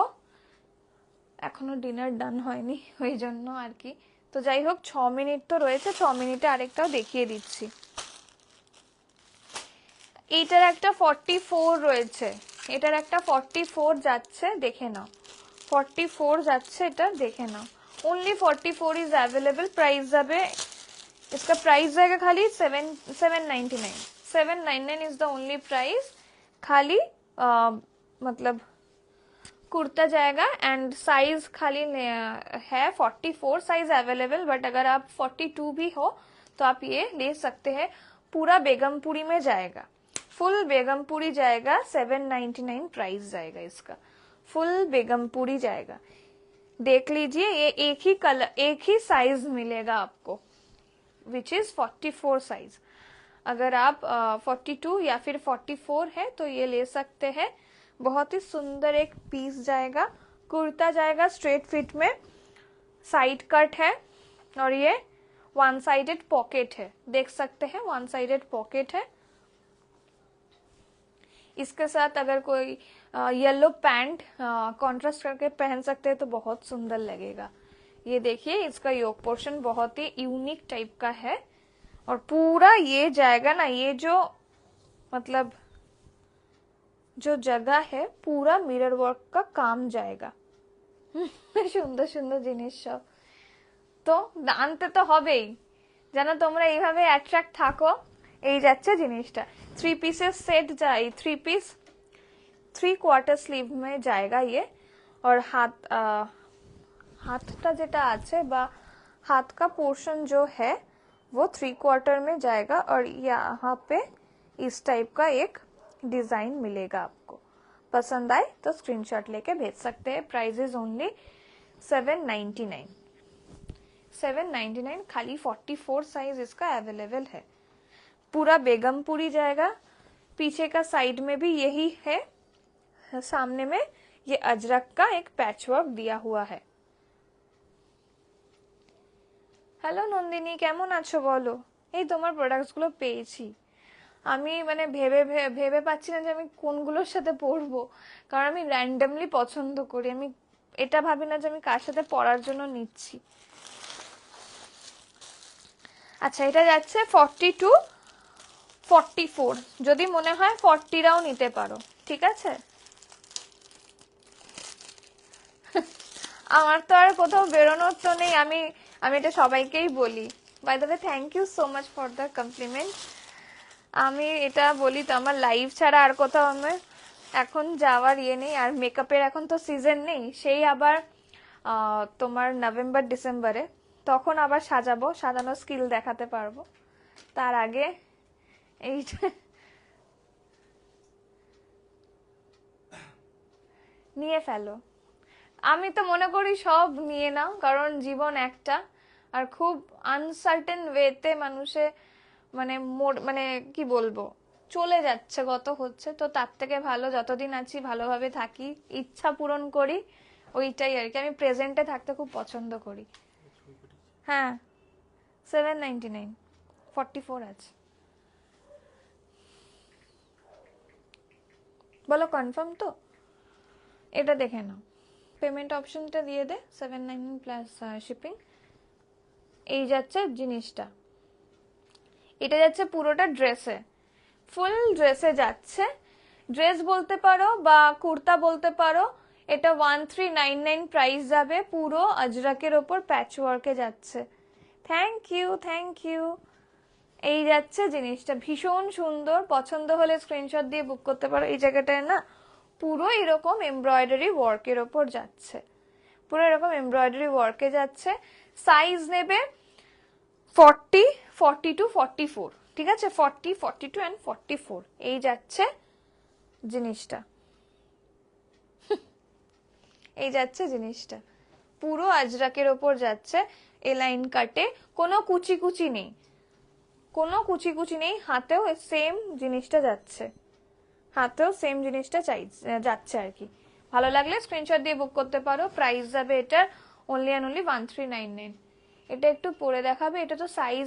এখনো ডিনার ডান হয়নি ওই জন্য আর কি। তো যাই হোক, 6 মিনিট তো রয়েছে, 6 মিনিটে আরেকটাও দেখিয়ে দিচ্ছি। এইটার একটা 44 রয়েছে, এটার একটা 44 যাচ্ছে, দেখে নাও। 44 যাচ্ছে, এটা দেখে নাও। Only 44 is available. प्राइस যাবে, इसका प्राइस जाएगा खाली 799। 799 इज द ओनली प्राइस। खाली मतलब कुर्ता जाएगा, एंड साइज खाली है 44 साइज अवेलेबल। बट अगर आप 42 भी हो तो आप ये ले सकते हैं। पूरा बेगमपुरी में जाएगा, फुल बेगमपुरी जाएगा। 799 प्राइस जाएगा इसका, फुल बेगमपुरी जाएगा। देख लीजिए, ये एक ही कलर, एक ही साइज मिलेगा आपको, विच इज 44 साइज। अगर आप 42 या फिर 44 है तो ये ले सकते हैं। बहुत ही सुंदर एक पीस जाएगा। कुर्ता जाएगा स्ट्रेट फिट में, साइड कट है, और ये वन साइडेड पॉकेट है, देख सकते हैं वन साइडेड पॉकेट है। इसके साथ अगर कोई येलो पैंट कॉन्ट्रास्ट करके पहन सकते हैं तो बहुत सुंदर लगेगा। ये देखिए इसका योक पोर्शन बहुत ही यूनिक टाइप का है और पूरा ये जाएगा ना, ये जो मतलब जो जगह है पूरा मिरर वर्क का काम जाएगा। সুন্দর সুন্দর জিনিস সব তো আনতে তো হবেই, যেন তোমরা এইভাবে অ্যাট্রাক্ট থাকো। এই যাচ্ছে জিনিসটা, 3 पीसेस सेट जाए, 3 पीस 3/4 स्लीव में जाएगा ये। और हाथটা যেটা আছে বা हाथ का पोर्शन जो है वो 3/4 में जाएगा और यहाँ पे इस टाइप का एक डिजाइन मिलेगा। आपको पसंद आए तो स्क्रीनशॉट लेके भेज सकते हैं। Price is only 799। 799 खाली 44 साइज इसका अवेलेबल है। पूरा बेगमपुरी जाएगा, पीछे का साइड में भी यही है, सामने में ये अजरक का एक पैचवर्क दिया हुआ है। হ্যালো নন্দিনী, কেমন আছো বলো? এই তোমার প্রোডাক্টস গুলো পেয়েছি আমি, মানে ভেবে ভেবে পাচ্ছি না যে আমি কোনগুলোর সাথে পরবো, কারণ আমি র্যান্ডমলি পছন্দ করি। আমি এটা ভাবি না যে আমি কার সাথে পরার জন্য নিচ্ছি। আচ্ছা, এটা যাচ্ছে 40 to 44, যদি মনে হয় 40রাও নিতে পারো, ঠিক আছে? আমার তো আর কোথাও বেরোনোর তো নেই, আমি এটা সবাইকেই বলি। By the way thank you so much for the compliment. আমি এটা বলি তো আমার লাইভ ছাড়া আর কোথাও আমার এখন যাওয়ার ইয়ে নেই। আর মেকআপের এখন তো সিজন নেই, সেই আবার তোমার নভেম্বর ডিসেম্বরে, তখন আবার সাজাবো, সাজানো স্কিল দেখাতে পারবো। তার আগে এইটা নিয়ে ফেলো। আমি তো মনে করি সব নিয়ে নাও, কারণ জীবন একটা, আর খুব আনসার্টেন ওয়েতে মানুষে মানে মানে কি বলবো চলে যাচ্ছে, গত হচ্ছে। তো তার থেকে ভালো যতদিন আছি ভালোভাবে থাকি, ইচ্ছা পূরণ করি, ওইটাই আর কি। আমি প্রেজেন্টে থাকতে খুব পছন্দ করি। হ্যাঁ 799, 44 আছে। বলো কনফার্ম তো? এটা দেখে নাও, পেমেন্ট অপশনটা দিয়ে দে, 799 প্লাস শিপিং। এই যাচ্ছে জিনিসটা, এটা যাচ্ছে পুরোটা ড্রেসে, ফুল ড্রেসে যাচ্ছে। ড্রেস বলতে পারো বা কুর্তা বলতে পারো। এটা 1399 প্রাইস যাবে, পুরো আজরাকের ওপর প্যাচওয়ার্কে যাচ্ছে। Thank you, thank you. এই যাচ্ছে জিনিসটা, ভীষণ সুন্দর। পছন্দ হলে স্ক্রিনশট দিয়ে বুক করতে পারো। এই জায়গাটায় না পুরো এরকম এমব্রয়ডারি ওয়ার্কের ওপর যাচ্ছে, পুরো এরকম এমব্রয়ডারি ওয়ার্কে যাচ্ছে। সাইজ নেবে 40, 40 to 44, ঠিক আছে? 40, 42 and 44 এই যাচ্ছে জিনিসটা। এই যাচ্ছে জিনিসটা, পুরো আজরাকের ওপর যাচ্ছে। এ লাইন কাটে, কোনো কুচি কুচি নেই, কোনো কুচি কুচি নেই। হাতেও সেম জিনিসটা যাচ্ছে, হাতেও সেম জিনিসটা যাচ্ছে আর কি। ভালো লাগলে স্ক্রিনশট দিয়ে বুক করতে পারো। প্রাইস যাবে এটার অনলি অ্যান্ড অনলি 1399। এটা একটু পরে দেখাবে, এটা তো সাইজ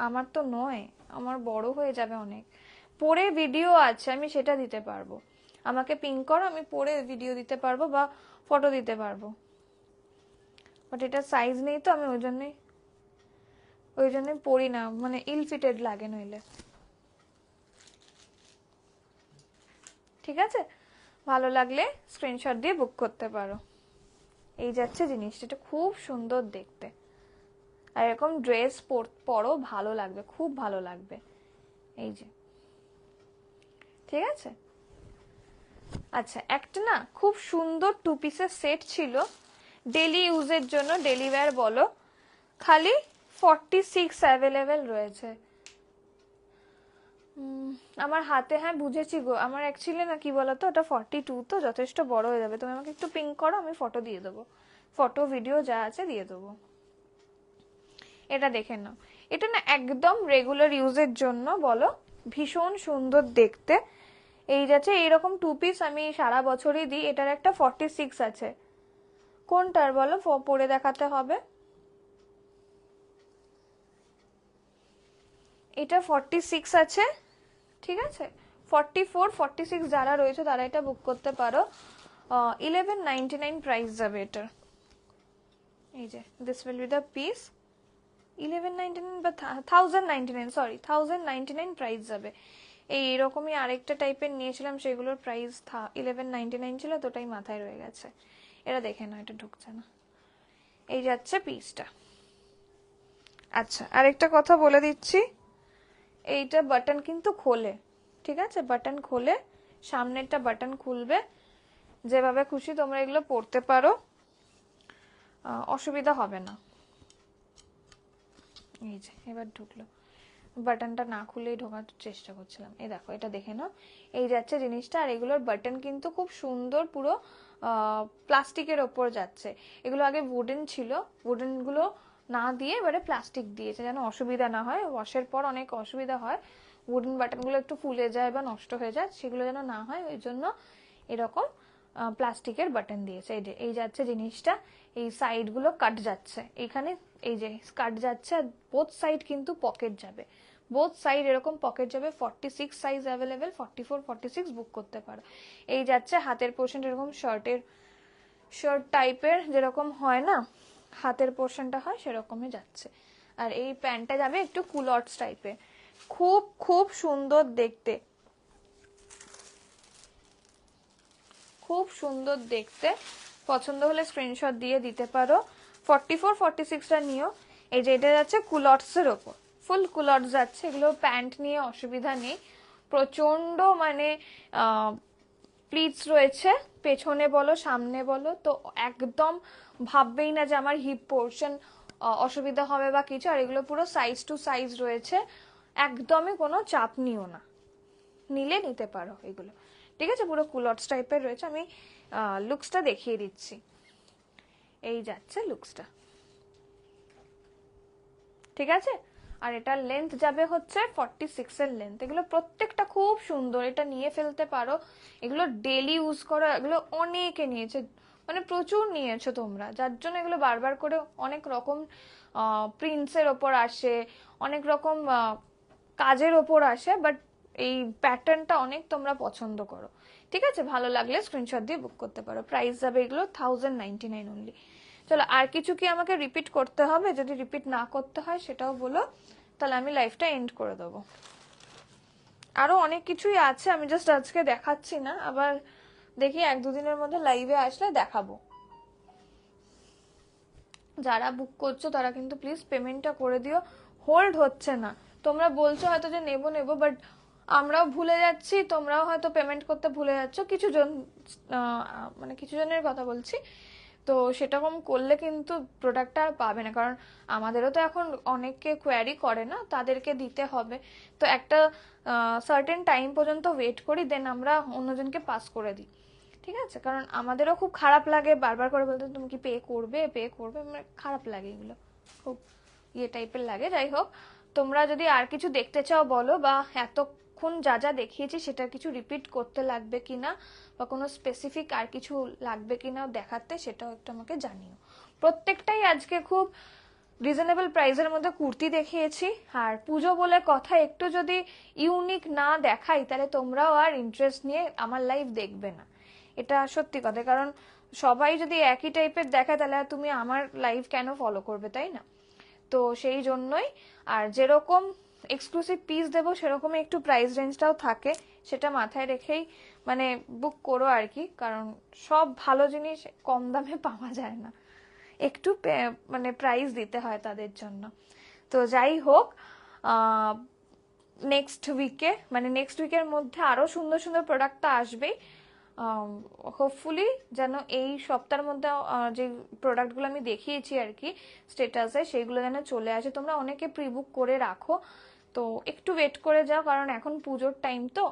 আমার তো নয়, আমার বড় হয়ে যাবে অনেক। পরে ভিডিও আছে, আমি সেটা দিতে পারবো। আমাকে পিং করো, আমি পরে ভিডিও দিতে পারবো বা ফটো দিতে পারবো। বাট এটা সাইজ নেই তো, আমি ওই জন্যই পরি না, মানে ইল ফিটেড লাগে নইলে। ঠিক আছে, ভালো লাগলে স্ক্রিনশট দিয়ে বুক করতে পারো। এই যাচ্ছে জিনিসটা, এটা খুব সুন্দর দেখতে। আর এরকম ড্রেস পরো, ভালো লাগবে, খুব ভালো লাগবে। এই যে, ঠিক আছে। আচ্ছা, একটা না খুব সুন্দর 2 পিসের সেট ছিল ডেলি ইউজের জন্য, ডেলি ওয়্যার বলো, খালি 46 অ্যাভেলেবেল রয়েছে আমার হাতে। হ্যাঁ বুঝেছি গো, আমার অ্যাকচুয়ালি না কি বলতো, ওটা 42 তো যথেষ্ট বড় হয়ে যাবে। তুমি আমাকে একটু পিং করো, আমি ফটো দিয়ে দেবো, ফটো ভিডিও যা আছে দিয়ে দেবো। এটা দেখে নাও, এটা না একদম রেগুলার ইউজের জন্য বলো, ভীষণ সুন্দর দেখতে। এই যাচ্ছে এইরকম 2 পিস আমি সারা বছরই দিই। এটার একটা 46 আছে, কোনটার বলো পরে দেখাতে হবে? এটা 46 আছে, ঠিক আছে? 44 46 যারা রয়েছে তারা এটা বুক করতে পারো। 1199 প্রাইস যাবে এটা। এই যে this will be the piece. 1199 বা 1099, সরি 1099 প্রাইস যাবে। এইরকমই আরেকটা টাইপের নিয়েছিলাম, সেগুলোর প্রাইস 1199 ছিল, তো ওটাই মাথায় রয়ে গেছে। এটা দেখে না, এটা ঢুকছে না। এই যাচ্ছে পিসটা। আচ্ছা, আরেকটা কথা বলে দিচ্ছি, এইটা বাটন কিন্তু খোলে, ঠিক আছে? বাটন খোলে, সামনেরটা বাটন খুলবে। যেভাবে খুশি তোমরা এগুলো পরতে পারো, অসুবিধা হবে না। এই যে এবার ঢুকলো, বাটনটা না খুলেই ঢোকার চেষ্টা করছিলাম। এই দেখো, এটা দেখে নাও, এই যাচ্ছে জিনিসটা। আর এগুলোর বাটন কিন্তু খুব সুন্দর, পুরো প্লাস্টিকের ওপর যাচ্ছে। এগুলো আগে উডেন ছিল, উডেন গুলো না দিয়ে এবারে প্লাস্টিক দিয়েছে, যেন অসুবিধা না হয়, ওয়াশের পর অনেক অসুবিধা হয়, উডেন বাটনগুলো একটু ফুলে যায় বা নষ্ট হয়ে যায়, সেগুলো যেন না হয় ওই জন্য এরকম প্লাস্টিকের বাটন দিয়েছে। এই যে এই যাচ্ছে জিনিসটা, এই সাইড গুলো কাট যাচ্ছে, এখানে এই যে কাট যাচ্ছে, আর বোথ সাইড কিন্তু পকেট যাবে, বোথ সাইড এরকম পকেট যাবে। 46 সাইজ অ্যাভেলেবেল, 44 46 বুক করতে পারো। এই যাচ্ছে হাতের পোর্শন, এরকম শার্ট টাইপের যেরকম হয় না, হাতের পোর্শনটা হয় সেরকমই যাচ্ছে। আর এই প্যান্টটা যাবে একটু কুলটস টাইপের, খুব খুব সুন্দর দেখতে, খুব সুন্দর দেখতে। পছন্দ হলে স্ক্রিনশট দিয়ে দিতে পারো। 44 46টা নিও। এই যে এটা যাচ্ছে কুলটস এর ওপর, ফুল কুলটস যাচ্ছে। এগুলো প্যান্ট নিয়ে অসুবিধা নেই, প্রচন্ড মানে প্লিটস রয়েছে, পেছনে বলো সামনে বলো, তো একদম ভাববেই না যে আমার হিপ পোর্শন অসুবিধা হবে বা কিছু। আর এগুলো পুরো সাইজ টু সাইজ রয়েছে, একদমই কোনো চাপ নিও না, নিলে নিতে পারো এগুলো, ঠিক আছে? পুরো কুলটস টাইপের রয়েছে। আমি লুকসটা দেখিয়ে দিচ্ছি। এই যাচ্ছে লুকসটা, ঠিক আছে? আর এটার লেন্থ যাবে হচ্ছে 46 এর লেন্থ। এগুলো প্রত্যেকটা খুব সুন্দর, এটা নিয়ে ফেলতে পারো, এগুলো ডেলি ইউজ করো। এগুলো অনেকে নিয়েছে, মানে প্রচুর নিয়েছো তোমরা, যার জন্য এগুলো বারবার করে অনেক রকম প্রিন্টসের ওপর আসে, অনেক রকম কাজের ওপর আসে, বাট এই প্যাটার্নটা অনেক তোমরা পছন্দ করো, ঠিক আছে? ভালো লাগলে স্ক্রিনশট দিয়ে বুক করতে পারো। প্রাইস যাবে এগুলো 1099 অনলি। চলো, আর কিছু কি আমাকে রিপিট করতে হবে? যদি রিপিট না করতে হয় সেটাও বলো, তাহলে আমি লাইফটা এন্ড করে দেবো। আরো অনেক কিছুই আছে, আমি জাস্ট আজকে দেখাচ্ছি না, আবার দেখি 1-2 দিনের মধ্যে লাইভে আসলে দেখাবো। যারা বুক করছো তারা কিন্তু প্লিজ পেমেন্টটা করে দিও, হোল্ড হচ্ছে না। তোমরা বলছো হয়তো যে নেবো নেবো, বাট আমরাও ভুলে যাচ্ছি, তোমরাও হয়তো পেমেন্ট করতে ভুলে যাচ্ছ কিছু জন, মানে কিছু জনের কথা বলছি। তো সেরকম করলে কিন্তু প্রোডাক্টটা আর পাবে না, কারণ আমাদেরও তো এখন অনেকে কোয়ারি করে না, তাদেরকে দিতে হবে। তো একটা সার্টেন টাইম পর্যন্ত ওয়েট করি, দেন আমরা অন্যজনকে পাস করে দিই, ঠিক আছে? কারণ আমাদেরও খুব খারাপ লাগে বারবার করে বলতে, তুমি কি পে করবে, মানে খারাপ লাগে, এগুলো খুব ইয়ে টাইপের লাগে। যাই হোক, তোমরা যদি আর কিছু দেখতে চাও বলো, বা এতক্ষণ যা যা দেখিয়েছি সেটা কিছু রিপিট করতে লাগবে কিনা, বা কোনো স্পেসিফিক আর কিছু লাগবে কিনা দেখাতে, সেটাও একটু আমাকে জানিও। প্রত্যেকটাই আজকে খুব রিজনেবল প্রাইসের মধ্যে কুর্তি দেখিয়েছি। আর পুজো বলে কথা, একটু যদি ইউনিক না দেখাই তাহলে তোমরাও আর ইন্টারেস্ট নিয়ে আমার লাইভ দেখবে না, এটা সত্যি কথা। কারণ সবাই যদি একই টাইপের দেখায় তাহলে তুমি আমার লাইভ কেন ফলো করবে, তাই না? তো সেই জন্যই, আর যেরকম এক্সক্লুসিভ পিস দেবো সেরকমই একটু প্রাইস রেঞ্জটাও থাকে, সেটা মাথায় রেখেই মানে বুক করো আর কি। কারণ সব ভালো জিনিস কম দামে পাওয়া যায় না, একটু মানে প্রাইস দিতে হয় তাদের জন্য। তো যাই হোক, নেক্সট উইকের মধ্যে আরো সুন্দর সুন্দর প্রোডাক্টটা আসবেই। হোপফুলি যেন এই সপ্তাহের মধ্যে যে প্রোডাক্টগুলো আমি দেখিয়েছি আর কি স্টেটাসে, সেইগুলো যেন চলে আসে। তোমরা অনেকে প্রি বুক করে রাখো, তো একটু ওয়েট করে যাও, কারণ এখন পুজোর টাইম, তো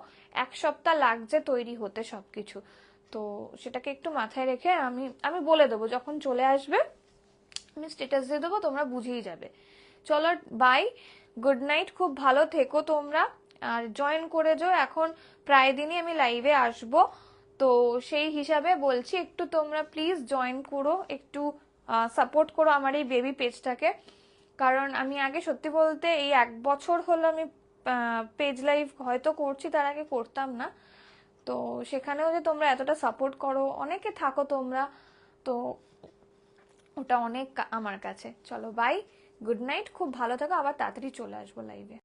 1 সপ্তাহ লাগছে তৈরি হতে সবকিছু। তো সেটাকে একটু মাথায় রেখে আমি আমি বলে দেবো যখন চলে আসবে, আমি স্টেটাস দিয়ে দেবো, তোমরা বুঝেই যাবে। চলো, বাই, গুড নাইট, খুব ভালো থেকো তোমরা। আর জয়েন করে যাও, এখন প্রায় দিনই আমি লাইভে আসবো, তো সেই হিসাবে বলছি একটু তোমরা প্লিজ জয়েন করো, একটু সাপোর্ট করো আমার এই বেবি পেজটাকে। কারণ আমি আগে সত্যি বলতে এই 1 বছর হলো আমি পেজ লাইভ হয়তো করছি, তার আগে করতাম না। তো সেখানেও যে তোমরা এতটা সাপোর্ট করো, অনেকে থাকো তোমরা, তো ওটা অনেক আমার কাছে। চলো বাই, গুড নাইট, খুব ভালো থাকো, আবার তাড়াতাড়ি চলে আসবো লাইভে।